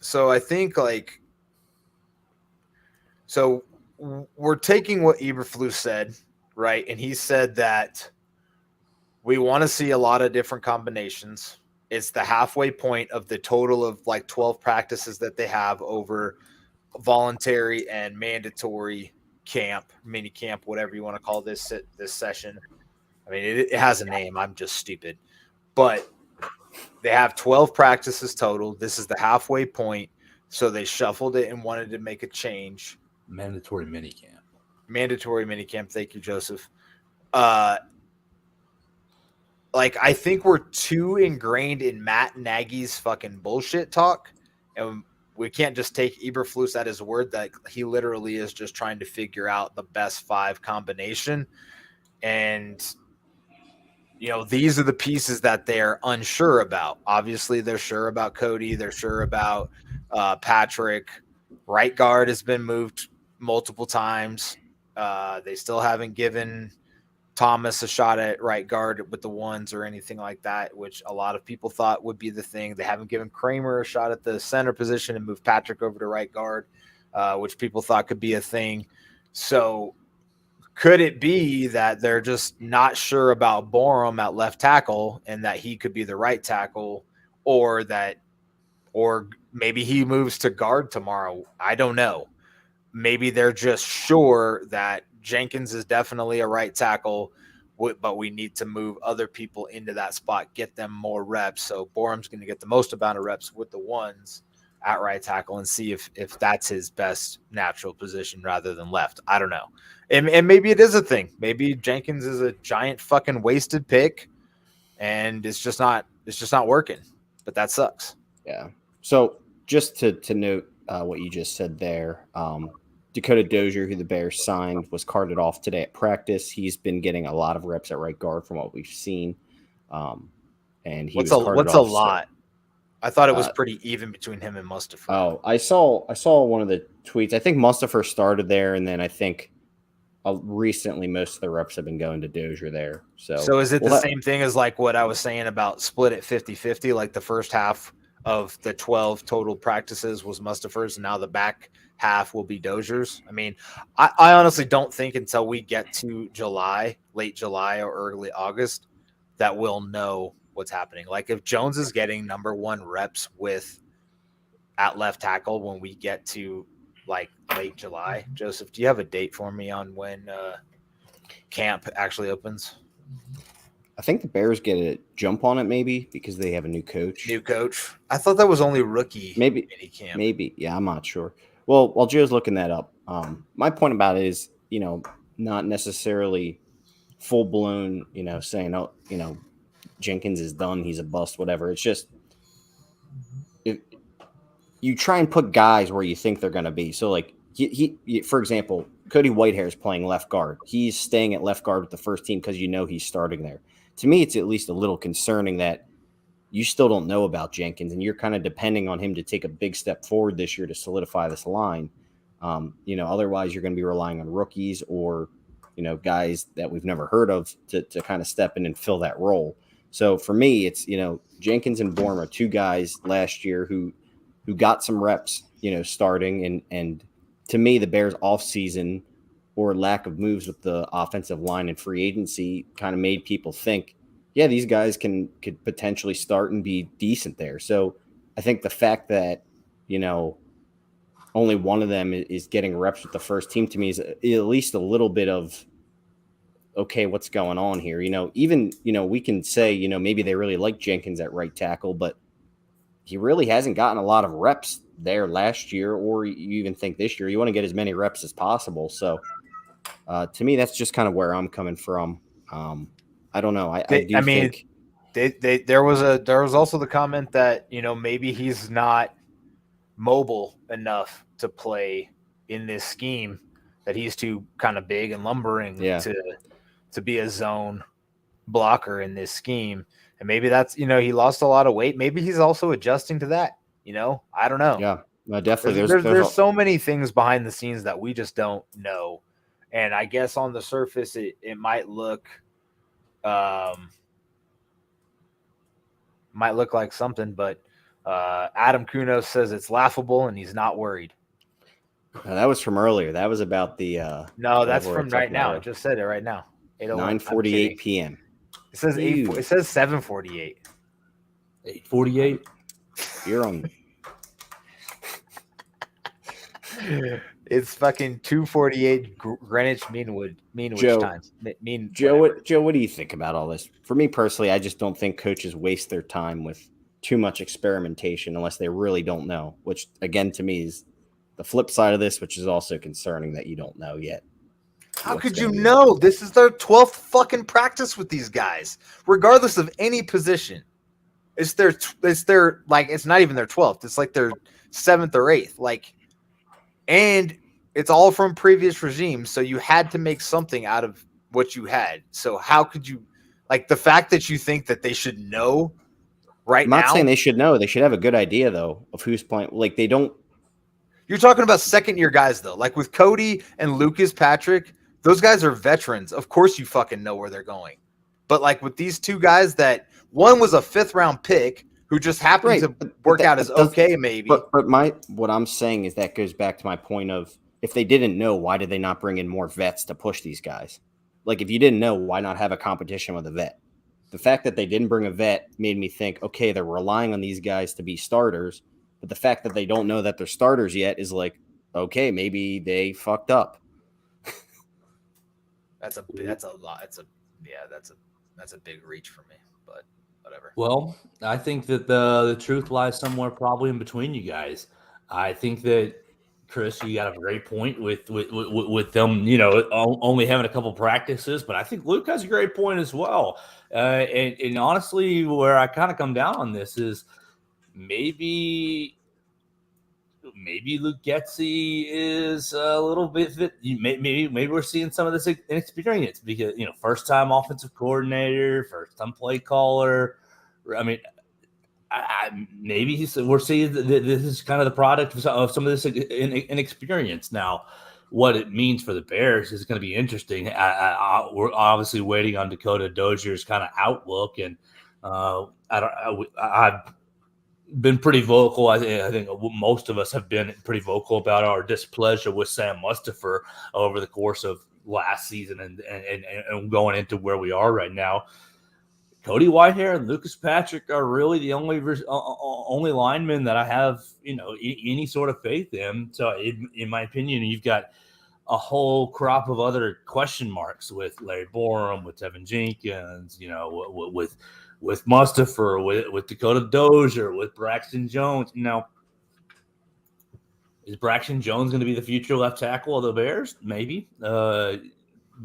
[SPEAKER 1] So I think we're taking what Eberflus said, right? And he said that we want to see a lot of different combinations. It's the halfway point of the total of like 12 practices that they have over voluntary and mandatory camp, mini camp, whatever you want to call this session. I mean, it has a name. I'm just stupid. But they have 12 practices total. This is the halfway point. So they shuffled it and wanted to make a change.
[SPEAKER 3] Mandatory minicamp.
[SPEAKER 1] Thank you, Joseph. Like, I think we're too ingrained in Matt Nagy's fucking bullshit talk. And we can't just take Eberflus at his word that he literally is just trying to figure out the best 5 combination. And, you know, these are the pieces that they're unsure about. Obviously, they're sure about Cody. They're sure about Patrick. Right guard has been moved multiple times. They still haven't given Thomas a shot at right guard with the ones or anything like that, which a lot of people thought would be the thing. They haven't given Kramer a shot at the center position and moved Patrick over to right guard, which people thought could be a thing. So could it be that they're just not sure about Borum at left tackle and that he could be the right tackle, or maybe he moves to guard tomorrow? I don't know. Maybe they're just sure that Jenkins is definitely a right tackle, but we need to move other people into that spot, get them more reps. So Borum's going to get the most amount of reps with the ones at right tackle and see if that's his best natural position rather than left. I don't know. And maybe it is a thing. Maybe Jenkins is a giant fucking wasted pick and it's just not working, but that sucks.
[SPEAKER 2] Yeah. So just to note what you just said there, Dakota Dozier, who the Bears signed, was carted off today at practice. He's been getting a lot of reps at right guard from what we've seen. And
[SPEAKER 1] what's a lot? I thought it was pretty even between him and Mustafa.
[SPEAKER 2] Oh, I saw one of the tweets. I think Mustafa started there, and then I think recently most of the reps have been going to Dozier there. So
[SPEAKER 1] is it the same thing as like what I was saying about split at 50-50, like the first half of the 12 total practices was Mustafa's, and now the back half will be Dozier's? I mean, I honestly don't think until we get to July, late July or early August, that we'll know what's happening. Like if Jones is getting number 1 reps at left tackle when we get to like late July. Joseph, do you have a date for me on when camp actually opens?
[SPEAKER 2] I think the Bears get a jump on it maybe because they have a new coach.
[SPEAKER 1] I thought that was only rookie
[SPEAKER 2] maybe
[SPEAKER 1] camp.
[SPEAKER 2] Maybe. Yeah, I'm not sure. Well, while Joe's looking that up, my point about it is, not necessarily full blown, saying, oh, Jenkins is done, he's a bust, whatever. It's just you try and put guys where you think they're going to be. So, like, he, for example, Cody Whitehair is playing left guard. He's staying at left guard with the first team because he's starting there. To me, it's at least a little concerning that you still don't know about Jenkins, and you're kind of depending on him to take a big step forward this year to solidify this line. Otherwise you're going to be relying on rookies or, guys that we've never heard of to kind of step in and fill that role. So for me, it's, Jenkins and Bourne are two guys last year who got some reps, starting. And to me, the Bears offseason or lack of moves with the offensive line and free agency kind of made people think, yeah, these guys could potentially start and be decent there. So I think the fact that, only one of them is getting reps with the first team to me is at least a little bit of, okay, what's going on here? Even, we can say, maybe they really like Jenkins at right tackle, but he really hasn't gotten a lot of reps there last year, or you even think this year. You want to get as many reps as possible. So to me, that's just kind of where I'm coming from. I don't know. I do think
[SPEAKER 1] there was also the comment that, maybe he's not mobile enough to play in this scheme, that he's too kind of big and lumbering to be a zone blocker in this scheme. And maybe that's, he lost a lot of weight. Maybe he's also adjusting to that. I don't know.
[SPEAKER 2] Yeah, no, definitely.
[SPEAKER 1] There's so many things behind the scenes that we just don't know. And I guess on the surface, it might look like something, but Adam Kunos says it's laughable and he's not worried.
[SPEAKER 2] That was from earlier. That was about the
[SPEAKER 1] no, that's from right now. I just said it right now.
[SPEAKER 2] 9:48 p.m.
[SPEAKER 1] It says 8. It says 7:48.
[SPEAKER 3] 8:48.
[SPEAKER 2] You're on.
[SPEAKER 1] It's fucking 2:48 Greenwich Mean times.
[SPEAKER 2] Joe, what do you think about all this? For me personally, I just don't think coaches waste their time with too much experimentation unless they really don't know, which again to me is the flip side of this, which is also concerning that you don't know yet.
[SPEAKER 1] How could you know? This is their 12th fucking practice with these guys, regardless of any position. It's their like, it's not even their 12th. It's like their 7th or 8th. Like, and it's all from previous regimes. So you had to make something out of what you had. So how could you, like, the fact that you think that they should know right now?
[SPEAKER 2] I'm not saying they should know. They should have a good idea though of who's playing. Like they don't.
[SPEAKER 1] You're talking about second-year guys, though. Like with Cody and Lucas Patrick, those guys are veterans. Of course you fucking know where they're going. But like with these two guys that one was a 5th-round pick who just happened to work out as okay, maybe.
[SPEAKER 2] But what I'm saying is that goes back to my point of if they didn't know, why did they not bring in more vets to push these guys? Like if you didn't know, why not have a competition with a vet? The fact that they didn't bring a vet made me think, okay, they're relying on these guys to be starters. But the fact that they don't know that they're starters yet is like, okay, maybe they fucked up.
[SPEAKER 1] That's a lot. That's a big reach for me, but whatever.
[SPEAKER 3] Well, I think that the truth lies somewhere probably in between you guys. I think that Chris, you got a great point with them, only having a couple practices, but I think Luke has a great point as well. And honestly, where I kind of come down on this is maybe Luke Getsy is a little bit maybe we're seeing some of this inexperience because first time offensive coordinator, first time play caller. I mean, maybe we're seeing that this is kind of the product of some of this inexperience. Now, what it means for the Bears is going to be interesting. We're obviously waiting on Dakota Dozier's kind of outlook, and I've been pretty vocal. I think most of us have been pretty vocal about our displeasure with Sam Mustipher over the course of last season and going into where we are right now. Cody Whitehair and Lucas Patrick are really the only linemen that I have, any sort of faith in. So, in my opinion, you've got a whole crop of other question marks with Larry Borum, with Tevin Jenkins, with Mustipher, with Dakota Dozier, with Braxton Jones. Now, is Braxton Jones going to be the future left tackle of the Bears? Maybe, but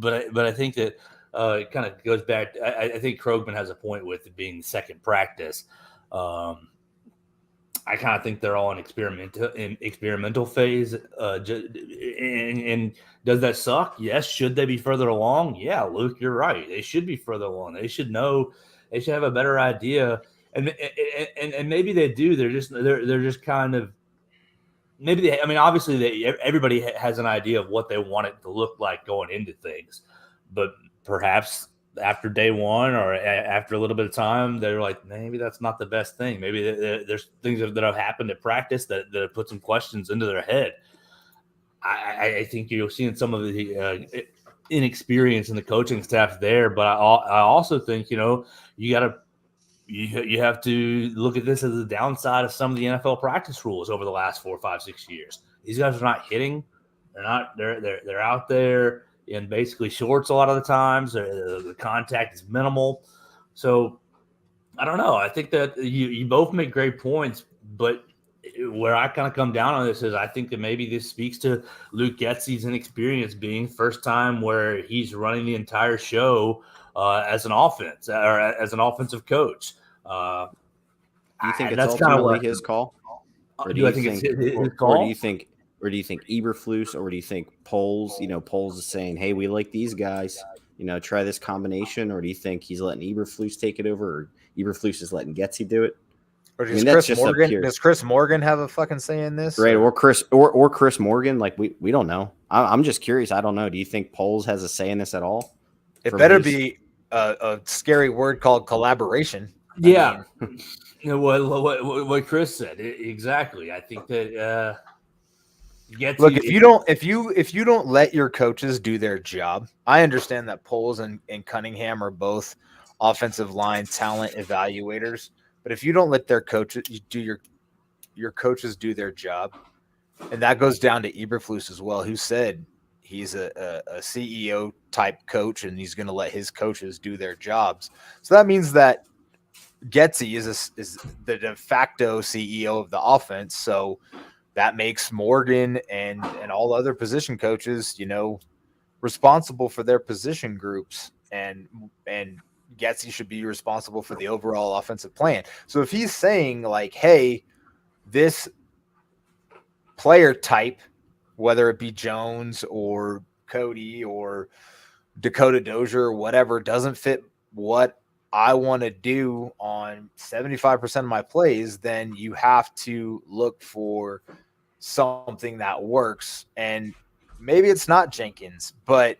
[SPEAKER 3] I think that. It kind of goes back. I think Krogman has a point with it being the second practice. I kind of think they're all in experimental phase. And does that suck? Yes. Should they be further along? Yeah, Luke, you're right. They should be further along. They should know. They should have a better idea. and maybe they do. They're just kind of maybe they. I mean, obviously, everybody has an idea of what they want it to look like going into things, but perhaps after day one or after a little bit of time, they're like, maybe that's not the best thing. Maybe there's things that have happened at practice that have put some questions into their head. I think you're seeing some of the inexperience in the coaching staff there, but I also think you have to look at this as the downside of some of the NFL practice rules over the last 4, 5, 6 years. These guys are not hitting; they're out there in basically shorts a lot of the times. The contact is minimal, so I don't know. I think that you both make great points, but where I kind of come down on this is I think that maybe this speaks to Luke Getsy's inexperience being first time where he's running the entire show as an offense or as an offensive coach.
[SPEAKER 2] Do you think it's
[SPEAKER 3] that's
[SPEAKER 2] ultimately his call?
[SPEAKER 3] Or do you think it's his call?
[SPEAKER 2] Or do you think Eberflus, or do you think Poles? Poles is saying, "Hey, we like these guys. Try this combination." Or do you think he's letting Eberflus take it over, or Eberflus is letting Getsy do it?
[SPEAKER 1] Or does Chris Morgan have a fucking say in this?
[SPEAKER 2] Right, or Chris Morgan? Like we don't know. I'm just curious. I don't know. Do you think Poles has a say in this at all?
[SPEAKER 1] It better be a scary word called collaboration.
[SPEAKER 3] Yeah. What Chris said exactly. I think that
[SPEAKER 1] look, if you don't let your coaches do their job, I understand that Poles and Cunningham are both offensive line talent evaluators. But if you don't let their coaches your coaches do their job, and that goes down to Eberflus as well, who said he's a CEO type coach and he's going to let his coaches do their jobs. So that means that Getsy is the de facto CEO of the offense. So that makes Morgan and all other position coaches, responsible for their position groups, and Getsy should be responsible for the overall offensive plan. So if he's saying like, hey, this player type, whether it be Jones or Cody or Dakota Dozier or whatever, doesn't fit what I want to do on 75% of my plays, then you have to look for something that works. And maybe it's not Jenkins, but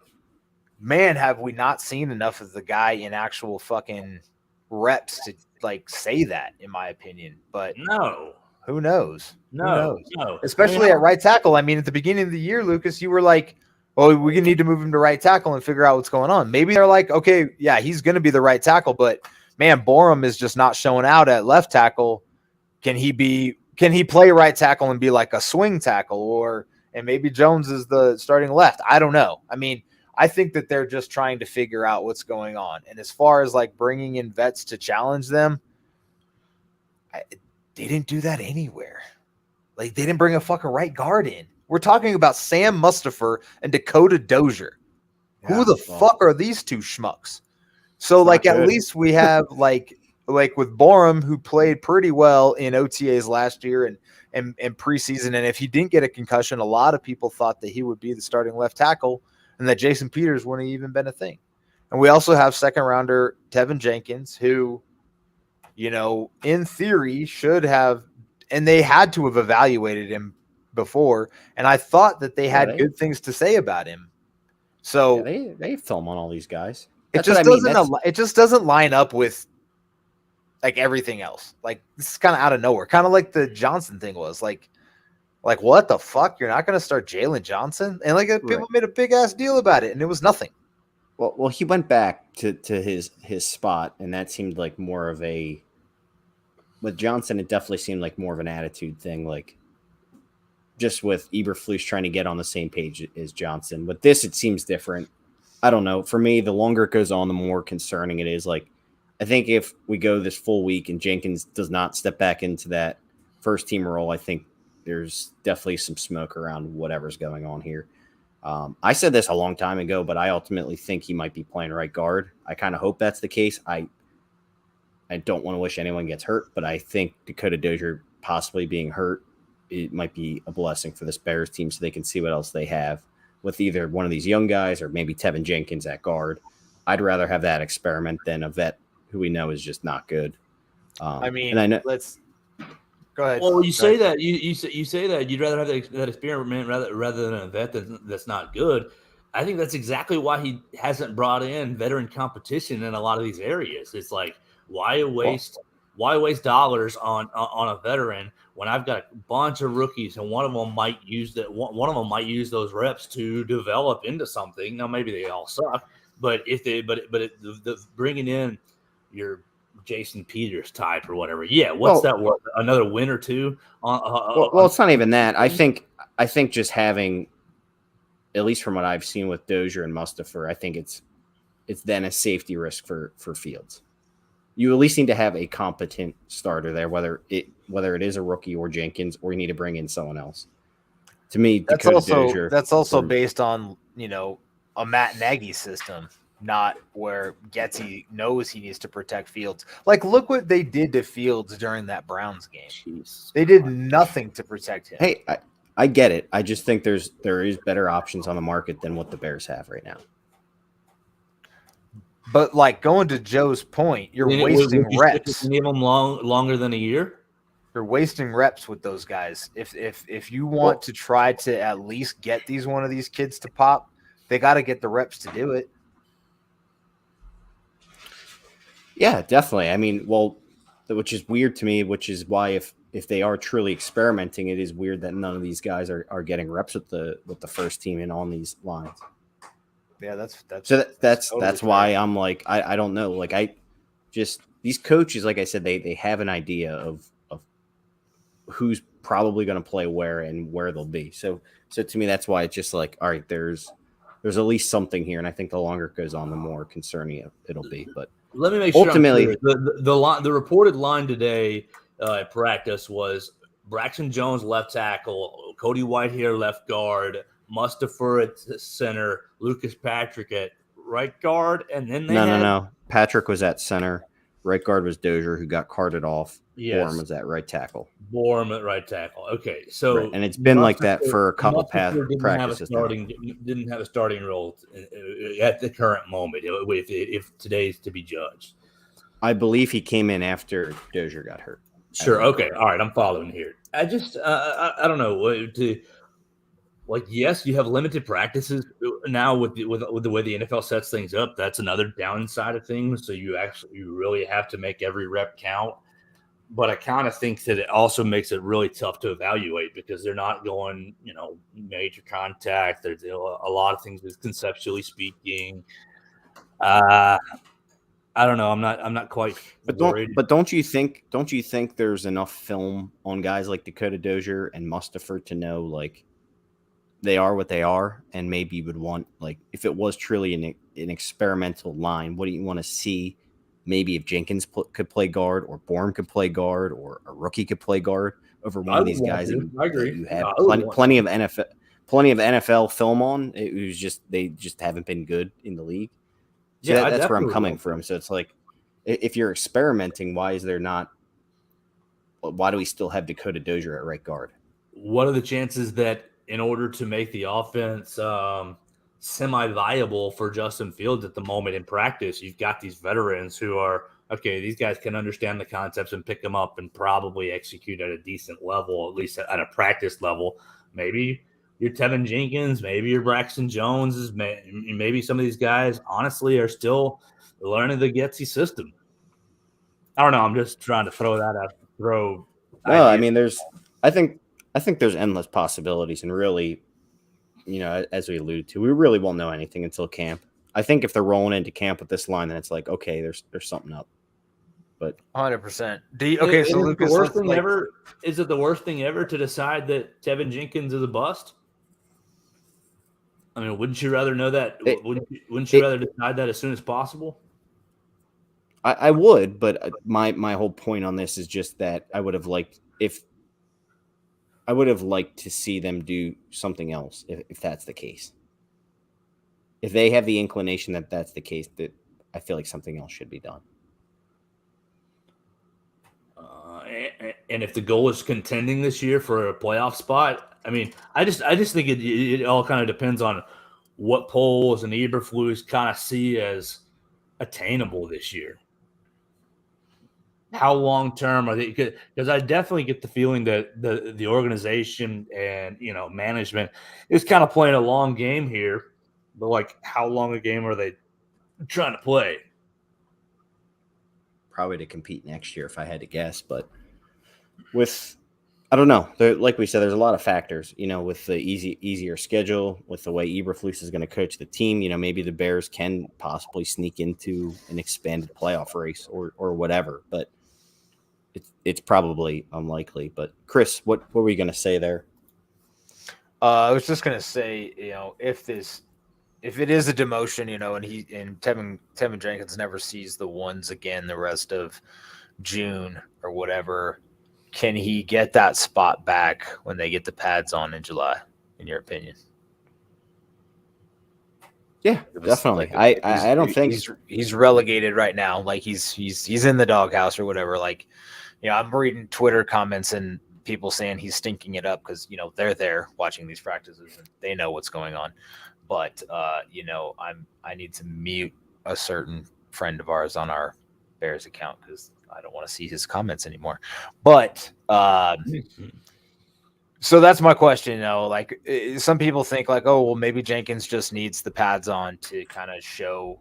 [SPEAKER 1] man, have we not seen enough of the guy in actual fucking reps to like say that, in my opinion. But
[SPEAKER 3] no,
[SPEAKER 1] who knows?
[SPEAKER 3] No.
[SPEAKER 1] Especially at right tackle. I mean, at the beginning of the year, Lucas, you were like, "Oh, we need to move him to right tackle and figure out what's going on." Maybe they're like, "Okay, yeah, he's going to be the right tackle, but man, Borum is just not showing out at left tackle. Can he play right tackle and be like a swing tackle, and maybe Jones is the starting left? I don't know. I mean, I think that they're just trying to figure out what's going on. And as far as like bringing in vets to challenge them, they didn't do that anywhere. Like they didn't bring a fucking right guard in. We're talking about Sam Mustipher and Dakota Dozier. Yeah, who the fuck are these two schmucks? So like at least we have like with Borum, who played pretty well in OTAs last year and preseason. And if he didn't get a concussion, a lot of people thought that he would be the starting left tackle and that Jason Peters wouldn't have even been a thing. And we also have second rounder Tevin Jenkins, who, in theory should have, and they had to have evaluated him before. And I thought that they had good things to say about him. So
[SPEAKER 2] they film on all these guys.
[SPEAKER 1] It just doesn't line up with like everything else. Like this is kind of out of nowhere, kind of like the Johnson thing was like what the fuck? You're not going to start Jalen Johnson? And like people made a big ass deal about it, and it was nothing.
[SPEAKER 2] Well, he went back to his spot, and that seemed like more of a. With Johnson, it definitely seemed like more of an attitude thing, like just with Eberflus trying to get on the same page as Johnson. With this, it seems different. I don't know. For me, the longer it goes on, the more concerning it is. Like, I think if we go this full week and Jenkins does not step back into that first team role, I think there's definitely some smoke around whatever's going on here. I said this a long time ago, but I ultimately think he might be playing right guard. I kind of hope that's the case. I don't want to wish anyone gets hurt, but I think Dakota Dozier possibly being hurt, it might be a blessing for this Bears team so they can see what else they have with either one of these young guys or maybe Tevin Jenkins at guard. I'd rather have that experiment than a vet who we know is just not good.
[SPEAKER 1] I mean,
[SPEAKER 2] and I know.
[SPEAKER 1] let's go ahead.
[SPEAKER 3] Well, you
[SPEAKER 1] Go
[SPEAKER 3] say
[SPEAKER 1] ahead.
[SPEAKER 3] that you say that you'd rather have that experiment rather than a vet that's not good. I think that's exactly why he hasn't brought in veteran competition in a lot of these areas. It's like why waste dollars on a veteran when I've got a bunch of rookies and one of them might use those reps to develop into something. Now maybe they all suck, but if they the bringing in your Jason Peters type or whatever. Yeah, what's that worth? Another win or two?
[SPEAKER 2] Well, it's not even that. I think just having, at least from what I've seen with Dozier and Mustafa, I think it's then a safety risk for Fields. You at least need to have a competent starter there, whether it is a rookie or Jenkins, or you need to bring in someone else. To me, Dozier,
[SPEAKER 1] that's also based on a Matt Nagy system, not where Getsy knows he needs to protect Fields. Like, look what they did to Fields during that Browns game.
[SPEAKER 3] Jeez.
[SPEAKER 1] They did nothing to protect him.
[SPEAKER 2] Hey, I get it. I just think there is better options on the market than what the Bears have right now.
[SPEAKER 1] But like going to Joe's point, you're wasting reps.
[SPEAKER 3] Give them longer than a year.
[SPEAKER 1] You're wasting reps with those guys. If you want to try to at least get one of these kids to pop, they got to get the reps to do it.
[SPEAKER 2] Yeah, definitely. I mean, which is weird to me, which is why if they are truly experimenting, it is weird that none of these guys are getting reps with the first team and on these lines.
[SPEAKER 1] Yeah, that's
[SPEAKER 2] totally why I'm like, I don't know. Like, I just, these coaches, like I said, they have an idea of who's probably going to play where and where they'll be. So to me, that's why it's just like, all right, there's at least something here. And I think the longer it goes on, the more concerning it'll be. But
[SPEAKER 3] let me make sure
[SPEAKER 2] ultimately,
[SPEAKER 3] the reported line today at practice was Braxton Jones left tackle, Cody Whitehair left guard, Mustafa at center, Lucas Patrick at right guard, and then
[SPEAKER 2] no. Patrick was at center. Right guard was Dozier, who got carted off.
[SPEAKER 3] Yes.
[SPEAKER 2] Bourne was at right tackle.
[SPEAKER 3] Bourne at right tackle. Okay, so
[SPEAKER 2] right. And it's been like that for a couple practices.
[SPEAKER 3] Didn't have a starting role at the current moment. If today's to be judged,
[SPEAKER 2] I believe he came in after Dozier got hurt.
[SPEAKER 3] Sure. Okay. All right. I'm following here. I just I don't know. Yes, you have limited practices now with the way the NFL sets things up. That's another downside of things. So you really have to make every rep count. But I kind of think that it also makes it really tough to evaluate because they're not going, major contact. There's a lot of things conceptually speaking. I don't know. I'm not quite worried.
[SPEAKER 2] But don't you think there's enough film on guys like Dakota Dozier and Mustafa to know like they are what they are, and maybe you would want, like, if it was truly an experimental line, what do you want to see? Maybe if Jenkins could play guard, or Bourne could play guard, or a rookie could play guard over one of these guys.
[SPEAKER 3] I agree.
[SPEAKER 2] You have plenty of NFL film on. It was just they just haven't been good in the league. So that's where I'm coming from. So it's like, if you're experimenting, why do we still have Dakota Dozier at right guard?
[SPEAKER 3] What are the chances that in order to make the offense semi-viable for Justin Fields at the moment in practice, you've got these veterans who are, okay, these guys can understand the concepts and pick them up and probably execute at a decent level, at least at a practice level. Maybe your Tevin Jenkins, maybe your Braxton Jones, maybe some of these guys honestly are still learning the Getsy system. I don't know. I'm just trying to throw that out.
[SPEAKER 2] No, I mean, I think there's endless possibilities, and really, as we alluded to, we really won't know anything until camp. I think if they're rolling into camp with this line, then it's like, okay, there's something up. But
[SPEAKER 1] 100%.
[SPEAKER 3] Okay, so Lucas, is it the worst thing ever to decide that Tevin Jenkins is a bust? I mean, wouldn't you rather know that? Wouldn't you rather decide that as soon as possible?
[SPEAKER 2] I would, but my whole point on this is just that I would have liked to see them do something else if that's the case. If they have the inclination that that's the case, that I feel like something else should be done.
[SPEAKER 3] And if the goal is contending this year for a playoff spot, I mean, I just think it all kind of depends on what polls and Eberflus kind of see as attainable this year. how long term are they? Because I definitely get the feeling that the organization and management is kind of playing a long game here. But like, how long a game are they trying to play?
[SPEAKER 2] Probably to compete next year, if I had to guess. But with I don't know. Like we said, there's a lot of factors. With the easier schedule, with the way Eberflus is going to coach the team, maybe the Bears can possibly sneak into an expanded playoff race or whatever. But it's probably unlikely. But Chris, what were you going to say there?
[SPEAKER 1] I was just gonna say, if it is a demotion, and Tevin Jenkins never sees the ones again the rest of June or whatever, can he get that spot back when they get the pads on in July? In your opinion?
[SPEAKER 2] Yeah, definitely. I don't think
[SPEAKER 1] he's relegated right now. Like he's in the doghouse or whatever. Like, I'm reading Twitter comments and people saying he's stinking it up because they're there watching these practices and they know what's going on. But I need to mute a certain friend of ours on our Bears account because I don't want to see his comments anymore. But so that's my question. Like some people think like, oh well, maybe Jenkins just needs the pads on to kind of show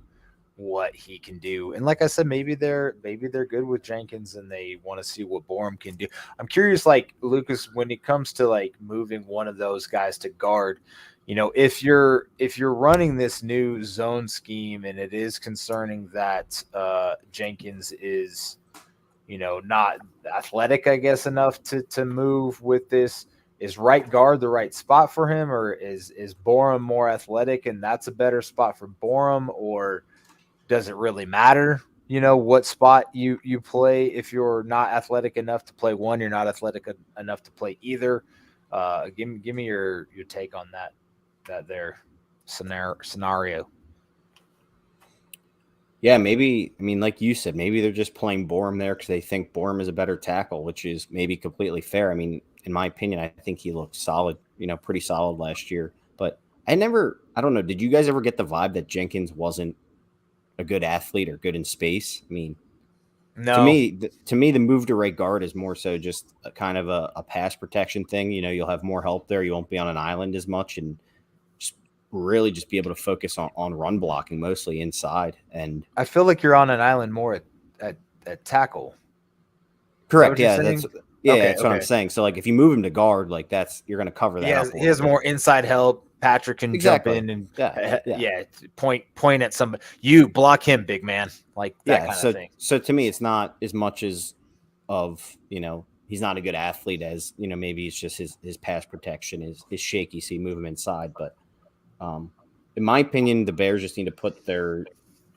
[SPEAKER 1] what he can do. And like I said, maybe they're good with Jenkins and they want to see what Borum can do. I'm curious, like Lucas, when it comes to like moving one of those guys to guard, if you're running this new zone scheme and it is concerning that Jenkins is, not athletic, I guess, enough to move with this. Is right guard the right spot for him, or is Borum more athletic and that's a better spot for Borum, or does it really matter, what spot you play? If you're not athletic enough to play one, you're not athletic enough to play either. Give me your take on that there scenario.
[SPEAKER 2] Yeah, maybe. I mean, like you said, maybe they're just playing Borum there because they think Borum is a better tackle, which is maybe completely fair. I mean, in my opinion, I think he looked solid, pretty solid last year. But I don't know. Did you guys ever get the vibe that Jenkins wasn't a good athlete or good in space? I mean,
[SPEAKER 1] No.
[SPEAKER 2] To me, the move to right guard is more so just a kind of a pass protection thing. You'll have more help there. You won't be on an island as much and really just be able to focus on run blocking mostly inside. And
[SPEAKER 1] I feel like you're on an island more at tackle.
[SPEAKER 2] Correct. Yeah, that's what I'm
[SPEAKER 1] Okay.
[SPEAKER 2] saying. So like if you move him to guard, like you're going to cover that.
[SPEAKER 1] He has more inside help. Patrick can jump in and point at somebody. You block him, big man, like that kind of thing.
[SPEAKER 2] So to me, it's not as much as he's not a good athlete as maybe it's just his pass protection is shaky, so you move him inside. But in my opinion, the Bears just need to put their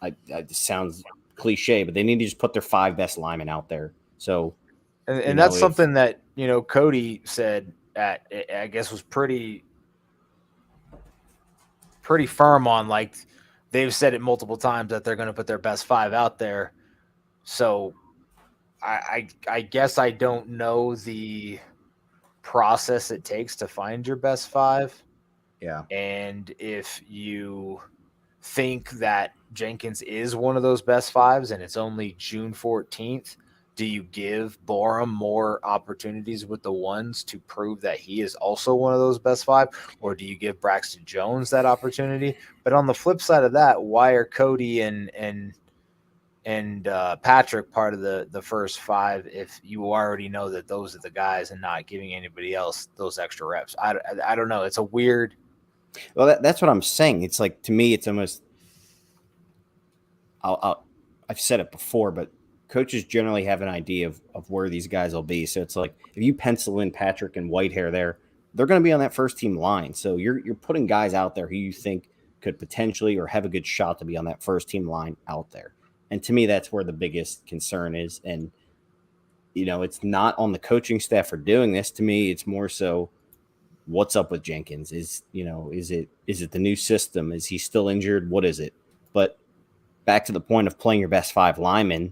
[SPEAKER 2] it sounds cliche, but they need to just put their 5 best linemen out there. So.
[SPEAKER 1] And that's something that, Cody said I guess was pretty firm on. Like they've said it multiple times that they're going to put their best 5 out there. So I guess I don't know the process it takes to find your best 5.
[SPEAKER 2] Yeah.
[SPEAKER 1] And if you think that Jenkins is one of those best 5s and it's only June 14th, do you give Borum more opportunities with the ones to prove that he is also one of those best 5, or do you give Braxton Jones that opportunity? But on the flip side of that, why are Cody and Patrick part of the first 5 if you already know that those are the guys and not giving anybody else those extra reps? I don't know. It's a weird.
[SPEAKER 2] Well, that's what I'm saying. It's like, to me, it's almost. I've said it before, but coaches generally have an idea of where these guys will be. So it's like if you pencil in Patrick and Whitehair there, they're going to be on that first team line. So you're putting guys out there who you think could potentially or have a good shot to be on that first team line out there. And to me, that's where the biggest concern is. And, it's not on the coaching staff for doing this. To me, it's more so what's up with Jenkins. Is it the new system? Is he still injured? What is it? But back to the point of playing your best 5 linemen,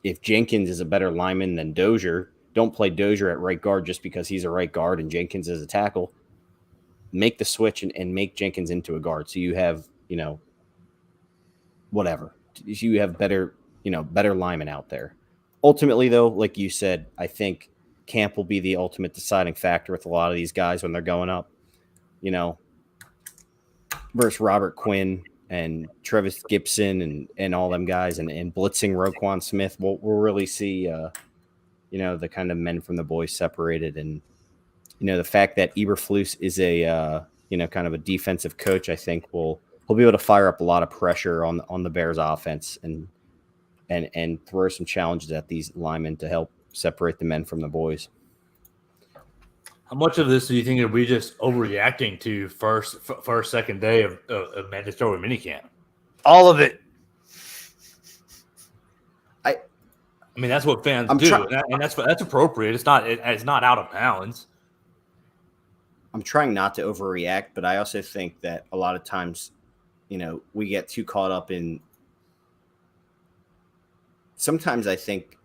[SPEAKER 2] if Jenkins is a better lineman than Dozier, don't play Dozier at right guard just because he's a right guard and Jenkins is a tackle. Make the switch and make Jenkins into a guard. So you have, whatever. You have better, better linemen out there. Ultimately, though, like you said, I think camp will be the ultimate deciding factor with a lot of these guys when they're going up, versus Robert Quinn and Travis Gibson and all them guys and blitzing Roquan Smith. We'll really see, the kind of men from the boys separated. And, the fact that Eberflus is a, kind of a defensive coach, I think he'll be able to fire up a lot of pressure on the Bears offense and throw some challenges at these linemen to help separate the men from the boys.
[SPEAKER 3] How much of this do you think are we just overreacting to second day of mandatory minicamp?
[SPEAKER 1] All of it.
[SPEAKER 3] I mean, that's what fans do, and that's appropriate. It's not out of bounds.
[SPEAKER 2] I'm trying not to overreact, but I also think that a lot of times, we get too caught up in. Sometimes I think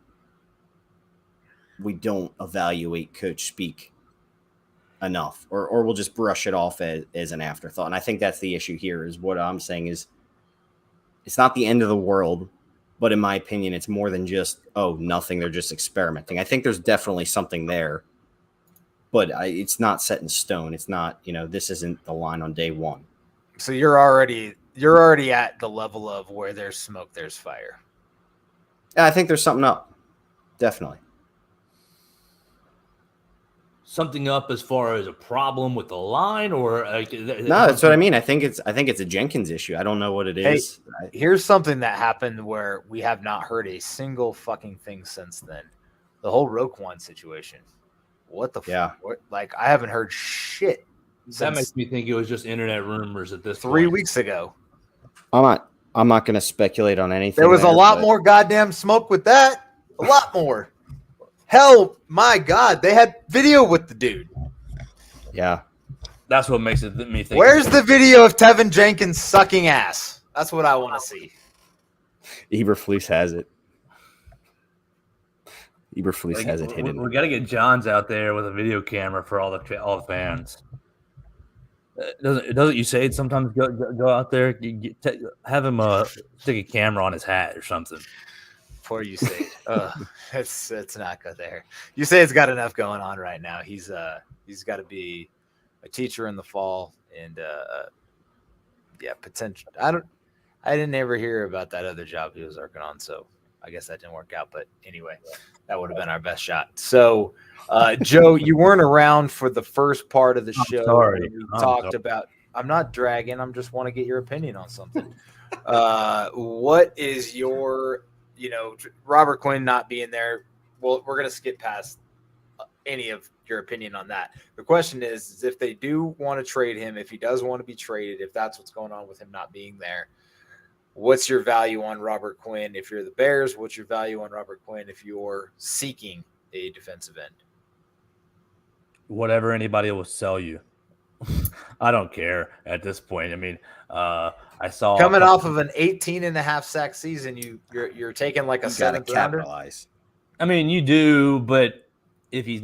[SPEAKER 2] we don't evaluate coach speak enough, or we'll just brush it off as an afterthought. And I think that's the issue here. Is what I'm saying is, it's not the end of the world, but in my opinion, it's more than just nothing. They're just experimenting. I think there's definitely something there, but it's not set in stone. It's not this isn't the line on day one.
[SPEAKER 1] So you're already at the level of where there's smoke, there's fire.
[SPEAKER 2] I think there's something up, definitely.
[SPEAKER 3] Something up as far as a problem with the line, or
[SPEAKER 2] no, that's what I mean. I think it's a Jenkins issue. I don't know what it is.
[SPEAKER 1] Here's something that happened where we have not heard a single fucking thing since then. The whole Roquan situation. What the fuck? Like, I haven't heard shit.
[SPEAKER 3] That makes me think it was just internet rumors at this
[SPEAKER 1] 3 weeks ago.
[SPEAKER 2] I'm not going to speculate on anything.
[SPEAKER 1] There was a lot more goddamn smoke with that. A lot more. Hell, my God, they had video with the dude.
[SPEAKER 2] Yeah.
[SPEAKER 3] That's what makes it me think.
[SPEAKER 1] Where's the video of Tevin Jenkins sucking ass? That's what I want to see.
[SPEAKER 2] Eberflus has it. Eberflus has it hidden.
[SPEAKER 3] We got to get Johns out there with a video camera for all the fans. Doesn't you say it sometimes? Go out there, have him stick a camera on his hat or something.
[SPEAKER 1] Before you say it's not good there. You say it's got enough going on right now. He's got to be a teacher in the fall and potential. I didn't ever hear about that other job he was working on, so I guess that didn't work out. But anyway, that would have been our best shot. So, Joe, you weren't around for the first part of the show.
[SPEAKER 3] Sorry.
[SPEAKER 1] We talked about. I'm not dragging. I just want to get your opinion on something. What is your Robert Quinn not being there? Well, we're going to skip past any of your opinion on that. The question is if they do want to trade him, if he does want to be traded, if that's what's going on with him not being there, what's your value on Robert Quinn? If you're the Bears, what's your value on Robert Quinn if you're seeking a defensive end?
[SPEAKER 3] Whatever anybody will sell you. I don't care at this point. I mean, I saw
[SPEAKER 1] coming off of an 18.5 sack season, you're taking like a seventh rounder.
[SPEAKER 3] I mean, you do, but if he's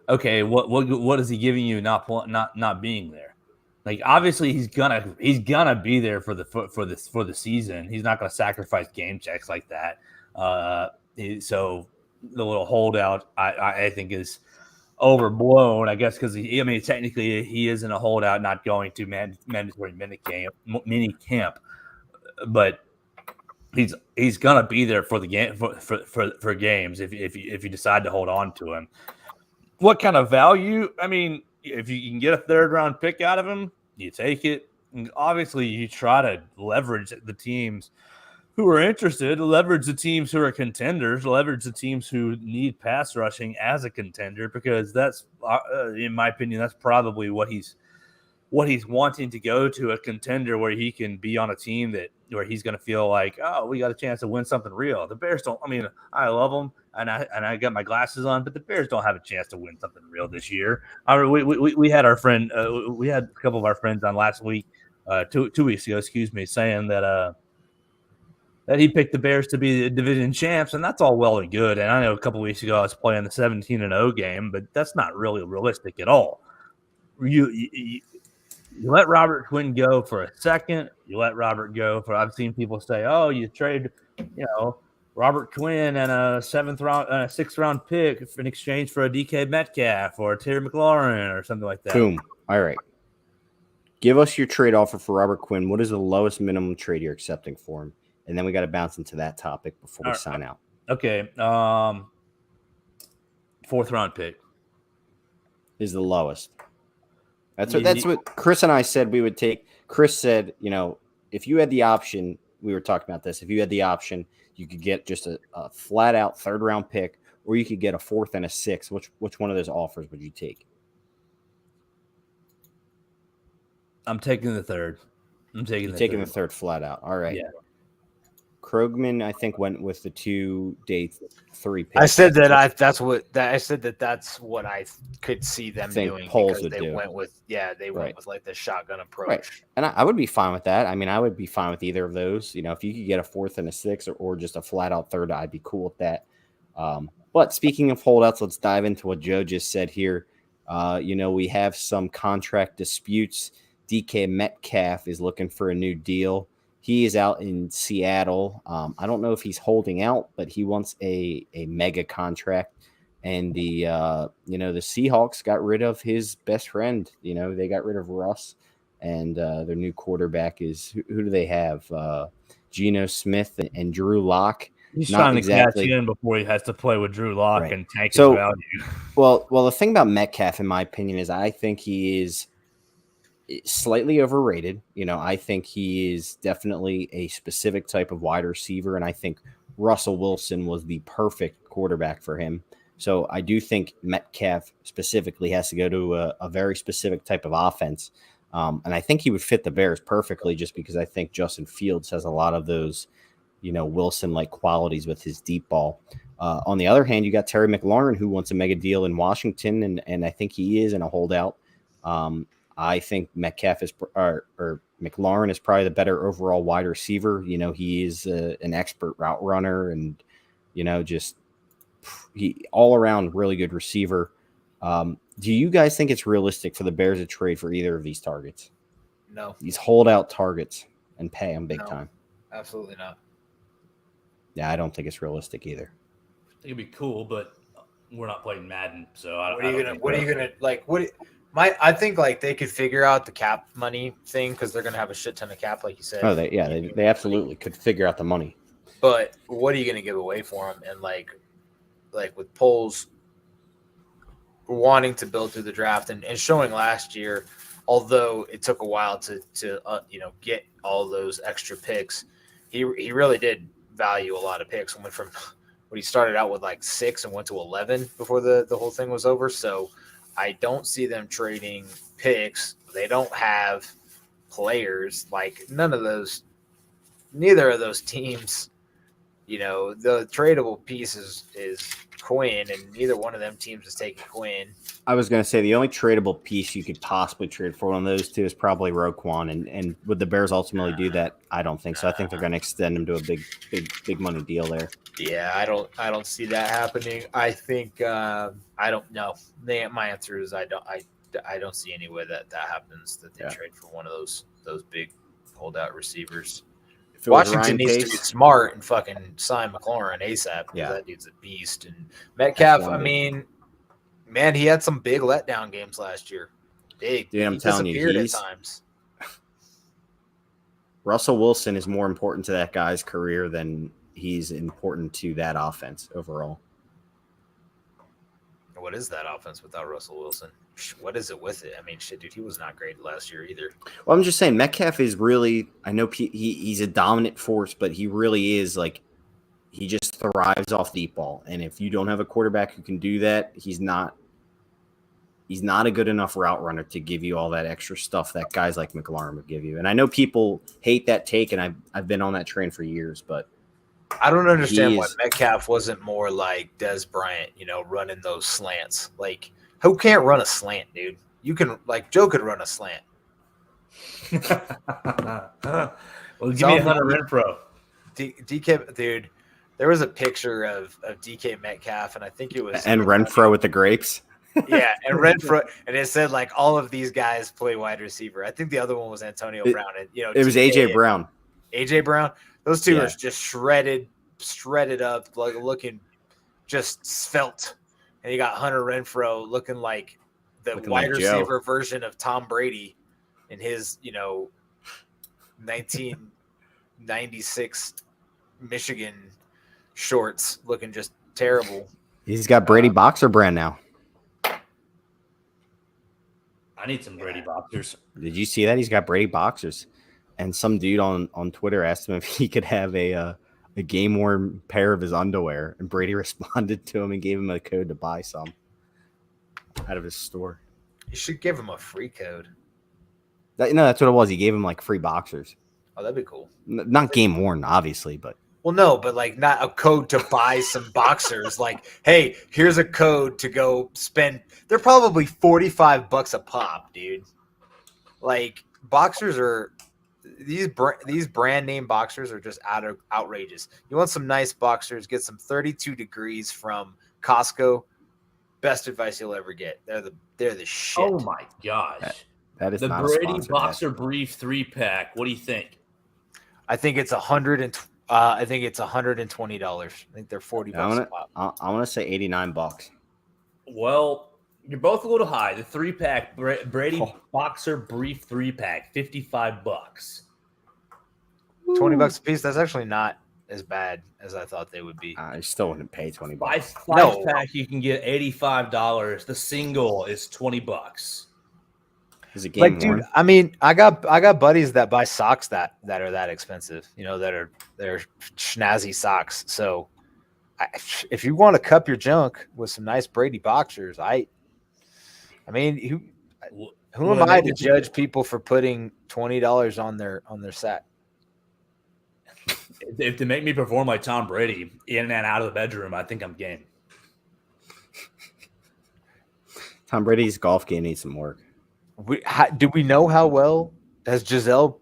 [SPEAKER 3] okay, what is he giving you not being there? Like, obviously he's gonna be there for the season. He's not gonna sacrifice game checks like that. So the little holdout I think is overblown, I guess, because technically he isn't a holdout, not going to mandatory mini camp, but he's gonna be there for the game for games if you decide to hold on to him. What kind of value? I mean, if you can get a third round pick out of him, you take it. And obviously, you try to leverage the teams who are interested, leverage the teams who are contenders, leverage the teams who need pass rushing as a contender, because that's, in my opinion, that's probably what he's wanting to go to, a contender where he can be on a team where he's going to feel like, oh, we got a chance to win something real. The Bears don't. I mean, I love them, and I got my glasses on, but the Bears don't have a chance to win something real this year. We had our friend, we had a couple of our friends on last week, 2 weeks ago, saying that he picked the Bears to be the division champs, and that's all well and good. And I know a couple of weeks ago I was playing the 17-0 game, but that's not really realistic at all. You let Robert Quinn go for a second. You let Robert go for. I've seen people say, "Oh, you trade, Robert Quinn and a sixth round pick in exchange for a DK Metcalf or a Terry McLaurin or something like that."
[SPEAKER 2] Boom. All right. Give us your trade offer for Robert Quinn. What is the lowest minimum trade you're accepting for him? And then we got to bounce into that topic before we sign out.
[SPEAKER 3] Okay. 4th round pick
[SPEAKER 2] is the lowest. That's what Chris and I said we would take. Chris said, if you had the option, we were talking about this. If you had the option, you could get just a flat out 3rd round pick, or you could get a 4th and a 6th. Which one of those offers would you take?
[SPEAKER 3] I'm taking the 3rd.
[SPEAKER 2] I'm taking the 3rd flat out. All right.
[SPEAKER 3] Yeah.
[SPEAKER 2] Krogman, I think, went with the 2 day 3 picks.
[SPEAKER 1] I said that that's what I could see them doing
[SPEAKER 2] because
[SPEAKER 1] they went with like the shotgun approach.
[SPEAKER 2] Right. And I would be fine with that. I mean, I would be fine with either of those. If you could get a 4th and a 6th or just a flat out 3rd, I'd be cool with that. But speaking of holdouts, let's dive into what Joe just said here. We have some contract disputes. DK Metcalf is looking for a new deal. He is out in Seattle. I don't know if he's holding out, but he wants a mega contract. And the Seahawks got rid of his best friend. They got rid of Russ, and their new quarterback is who do they have? Geno Smith and Drew Lock.
[SPEAKER 3] He's trying to catch in before he has to play with Drew Lock and tank his value.
[SPEAKER 2] Well, the thing about Metcalf, in my opinion, is I think he is slightly overrated. I think he is definitely a specific type of wide receiver, and I think Russell Wilson was the perfect quarterback for him. So I do think Metcalf specifically has to go to a very specific type of offense. And I think he would fit the Bears perfectly just because I think Justin Fields has a lot of those, Wilson-like qualities with his deep ball. On the other hand, you got Terry McLaurin, who wants a mega deal in Washington, and I think he is in a holdout. I think Metcalf or McLaurin is probably the better overall wide receiver. He is an expert route runner and, he all around really good receiver. Do you guys think it's realistic for the Bears to trade for either of these targets?
[SPEAKER 1] No.
[SPEAKER 2] These holdout targets and pay them big time?
[SPEAKER 1] Absolutely not.
[SPEAKER 2] Yeah, I don't think it's realistic either.
[SPEAKER 3] I think it'd be cool, but we're not playing Madden, so I
[SPEAKER 1] think like they could figure out the cap money thing because they're gonna have a shit ton of cap, like you said.
[SPEAKER 2] Oh, they absolutely could figure out the money.
[SPEAKER 1] But what are you gonna give away for them? And like with polls wanting to build through the draft and showing last year, although it took a while to get all those extra picks, he really did value a lot of picks and went from when he started out with like 6 and went to 11 before the whole thing was over. So I don't see them trading picks. They don't have players. Like neither of those teams, the tradable piece is Quinn, and neither one of them teams is taking Quinn.
[SPEAKER 2] I was going to say the only tradable piece you could possibly trade for one of those two is probably Roquan, and would the Bears ultimately do that? I don't think so. I think they're going to extend him to a big money deal there.
[SPEAKER 1] Yeah, I don't see that happening. I think I don't know. My answer is I don't see any way that happens, that they trade for one of those big holdout receivers. Washington needs to be smart and fucking sign McLaurin ASAP because that dude's a beast. And Metcalf, I mean, man, he had some big letdown games last year. Big.
[SPEAKER 2] Dude, I'm telling you,
[SPEAKER 1] at times.
[SPEAKER 2] Russell Wilson is more important to that guy's career than he's important to that offense overall.
[SPEAKER 1] What is that offense without Russell Wilson? What is it with it? I mean, shit, dude, he was not great last year either.
[SPEAKER 2] Well, I'm just saying Metcalf is really – I know he's a dominant force, but he really is like – he just thrives off deep ball. And if you don't have a quarterback who can do that, he's not a good enough route runner to give you all that extra stuff that guys like McLaurin would give you. And I know people hate that take, and I've been on that train for years, but –
[SPEAKER 1] I don't understand why Metcalf wasn't more like Des Bryant, running those slants. Like, who can't run a slant, dude? You can, like, Joe could run a slant.
[SPEAKER 3] Well, give me Hunter Renfrow.
[SPEAKER 1] DK, dude, there was a picture of DK Metcalf, and I think it was.
[SPEAKER 2] And Renfrow with the grapes.
[SPEAKER 1] Yeah, and Renfro, and it said like all of these guys play wide receiver. I think the other one was Antonio Brown, and
[SPEAKER 2] It was AJ Brown.
[SPEAKER 1] AJ Brown. Those two
[SPEAKER 2] Yeah.
[SPEAKER 1] are just shredded up, like looking just svelte. And you got Hunter Renfro looking like the wide receiver version of Tom Brady in his 1996 Michigan shorts, looking just terrible.
[SPEAKER 2] He's got Brady boxer brand now.
[SPEAKER 3] I need some Brady boxers.
[SPEAKER 2] Did you see that? He's got Brady boxers. And some dude on Twitter asked him if he could have a game worn pair of his underwear, and Brady responded to him and gave him a code to buy some out of his store.
[SPEAKER 1] You should give him a free code.
[SPEAKER 2] No, that's what it was. He gave him like free boxers.
[SPEAKER 1] Oh, that'd be cool.
[SPEAKER 2] Not game worn, obviously, but.
[SPEAKER 1] Well, no, but like not a code to buy some boxers. Like, hey, here's a code to go spend. They're probably $45 a pop, dude. Like boxers are these brand name boxers are just outrageous. You want some nice boxers? Get some 32 degrees from Costco. Best advice you'll ever get. They're the shit.
[SPEAKER 3] Oh my gosh,
[SPEAKER 2] that is
[SPEAKER 3] the
[SPEAKER 2] not
[SPEAKER 3] Brady
[SPEAKER 2] a sponsor,
[SPEAKER 3] Boxer Brief 3-pack. What do you think?
[SPEAKER 1] I think it's $120. I think they're $40 a pop.
[SPEAKER 2] I want to say $89.
[SPEAKER 3] Well, you're both a little high. The 3-pack Brady Boxer Brief 3-pack, $55.
[SPEAKER 1] $20 a piece. That's actually not as bad as I thought they would be.
[SPEAKER 2] I still wouldn't pay $20.
[SPEAKER 3] Five pack you can get $85. The single is $20.
[SPEAKER 2] Is it game
[SPEAKER 1] dude?
[SPEAKER 2] worn?
[SPEAKER 1] I mean, I got buddies that buy socks that are that expensive. They're schnazzy socks. So, if you want to cup your junk with some nice Brady boxers, I mean, who am I to judge people for putting $20 on their sack?
[SPEAKER 3] If to make me perform like Tom Brady in and out of the bedroom, I think I'm game.
[SPEAKER 2] Tom Brady's golf game needs some work.
[SPEAKER 1] Do we know how well? Has Giselle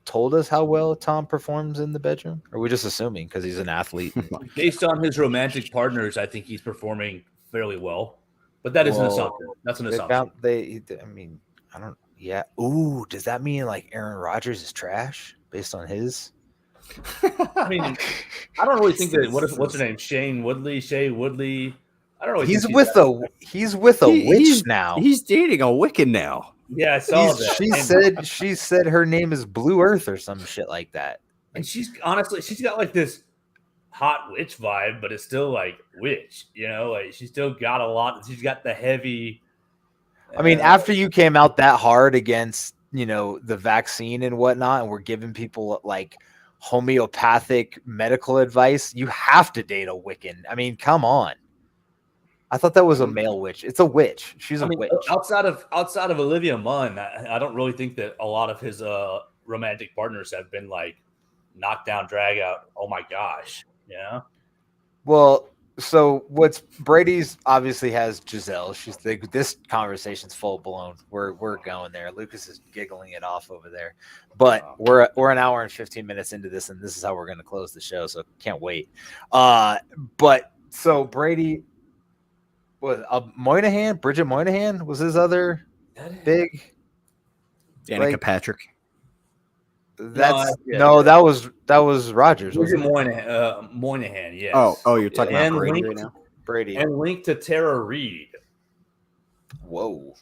[SPEAKER 1] told us how well Tom performs in the bedroom? Or are we just assuming because he's an athlete?
[SPEAKER 3] Based on his romantic partners, I think he's performing fairly well. But that is an assumption. That's an assumption.
[SPEAKER 1] I don't. Yeah. Ooh, does that mean like Aaron Rodgers is trash based on his?
[SPEAKER 3] I mean, I don't really think that. What's her name? Shea Woodley. I don't know.
[SPEAKER 1] He's with a witch now.
[SPEAKER 2] He's dating a Wiccan now.
[SPEAKER 3] Yeah, I saw that.
[SPEAKER 1] She said her name is Blue Earth or some shit like that.
[SPEAKER 3] And she's got like this hot witch vibe, but it's still like witch. Like she's still got a lot. She's got the heavy.
[SPEAKER 1] I mean, after you came out that hard against the vaccine and whatnot, and we're giving people like homeopathic medical advice, you have to date a Wiccan. I mean, come on. I thought that was a male witch. It's a witch. She's a witch.
[SPEAKER 3] Outside of Olivia Munn, I don't really think that a lot of his romantic partners have been like knocked down, drag out. Oh my gosh,
[SPEAKER 1] Well, so what's Brady's obviously has Giselle. This conversation's full blown. We're going there. Lucas is giggling it off over there, but we're an hour and 15 minutes into this, and this is how we're going to close the show. So can't wait. But so Brady. Was Bridget Moynihan was his other big
[SPEAKER 2] Danica Patrick.
[SPEAKER 1] That was Rodgers.
[SPEAKER 3] Bridget Moynihan, yes.
[SPEAKER 2] Oh, you're talking about Brady right now.
[SPEAKER 1] Brady
[SPEAKER 3] and linked to Tara Reid.
[SPEAKER 1] Whoa,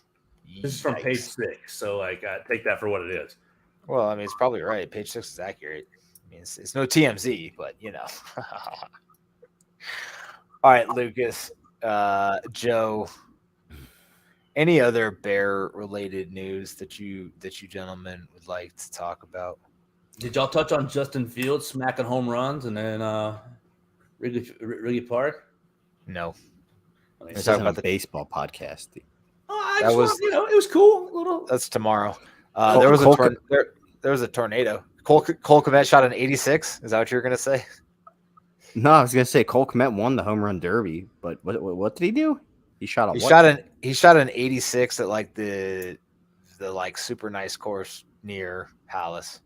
[SPEAKER 3] this is from page 6, so like take that for what it is.
[SPEAKER 1] Well, I mean, it's probably right. Page 6 is accurate. I mean, it's no TMZ, but All right, Lucas. Joe, any other Bear-related news that you gentlemen would like to talk about?
[SPEAKER 3] Did y'all touch on Justin Fields smacking home runs and then Wrigley Park?
[SPEAKER 2] No. Let's talk about the baseball podcast.
[SPEAKER 3] It was cool.
[SPEAKER 1] That's tomorrow. There was a tornado. Cole Kmet shot an 86. Is that what you were gonna say?
[SPEAKER 2] No, I was gonna say Cole Kmet won the home run derby, but what did he do? He shot an 86 at like the like super nice course near Palace.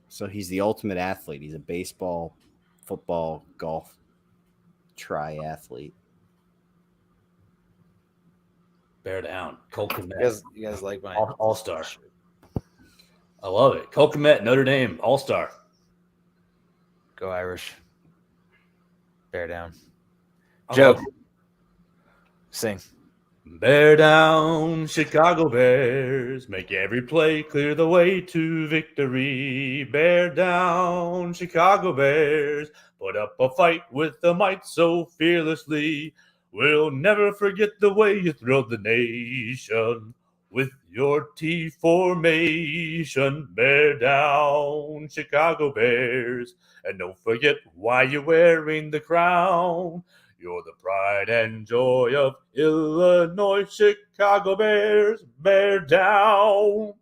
[SPEAKER 2] So he's the ultimate athlete. He's a baseball, football, golf triathlete.
[SPEAKER 3] Bear down. Cole Kmet.
[SPEAKER 1] You guys like my
[SPEAKER 3] All-Star. I love it. Cole Kmet, Notre Dame, All-Star.
[SPEAKER 1] Go Irish. Bear down. Joe, sing.
[SPEAKER 3] Bear down, Chicago Bears. Make every play clear the way to victory. Bear down, Chicago Bears. Put up a fight with the might so fearlessly. We'll never forget the way you thrilled the nation with your T formation. Bear down, Chicago Bears. And don't forget why you're wearing the crown. You're the pride and joy of Illinois. Chicago Bears. Bear down.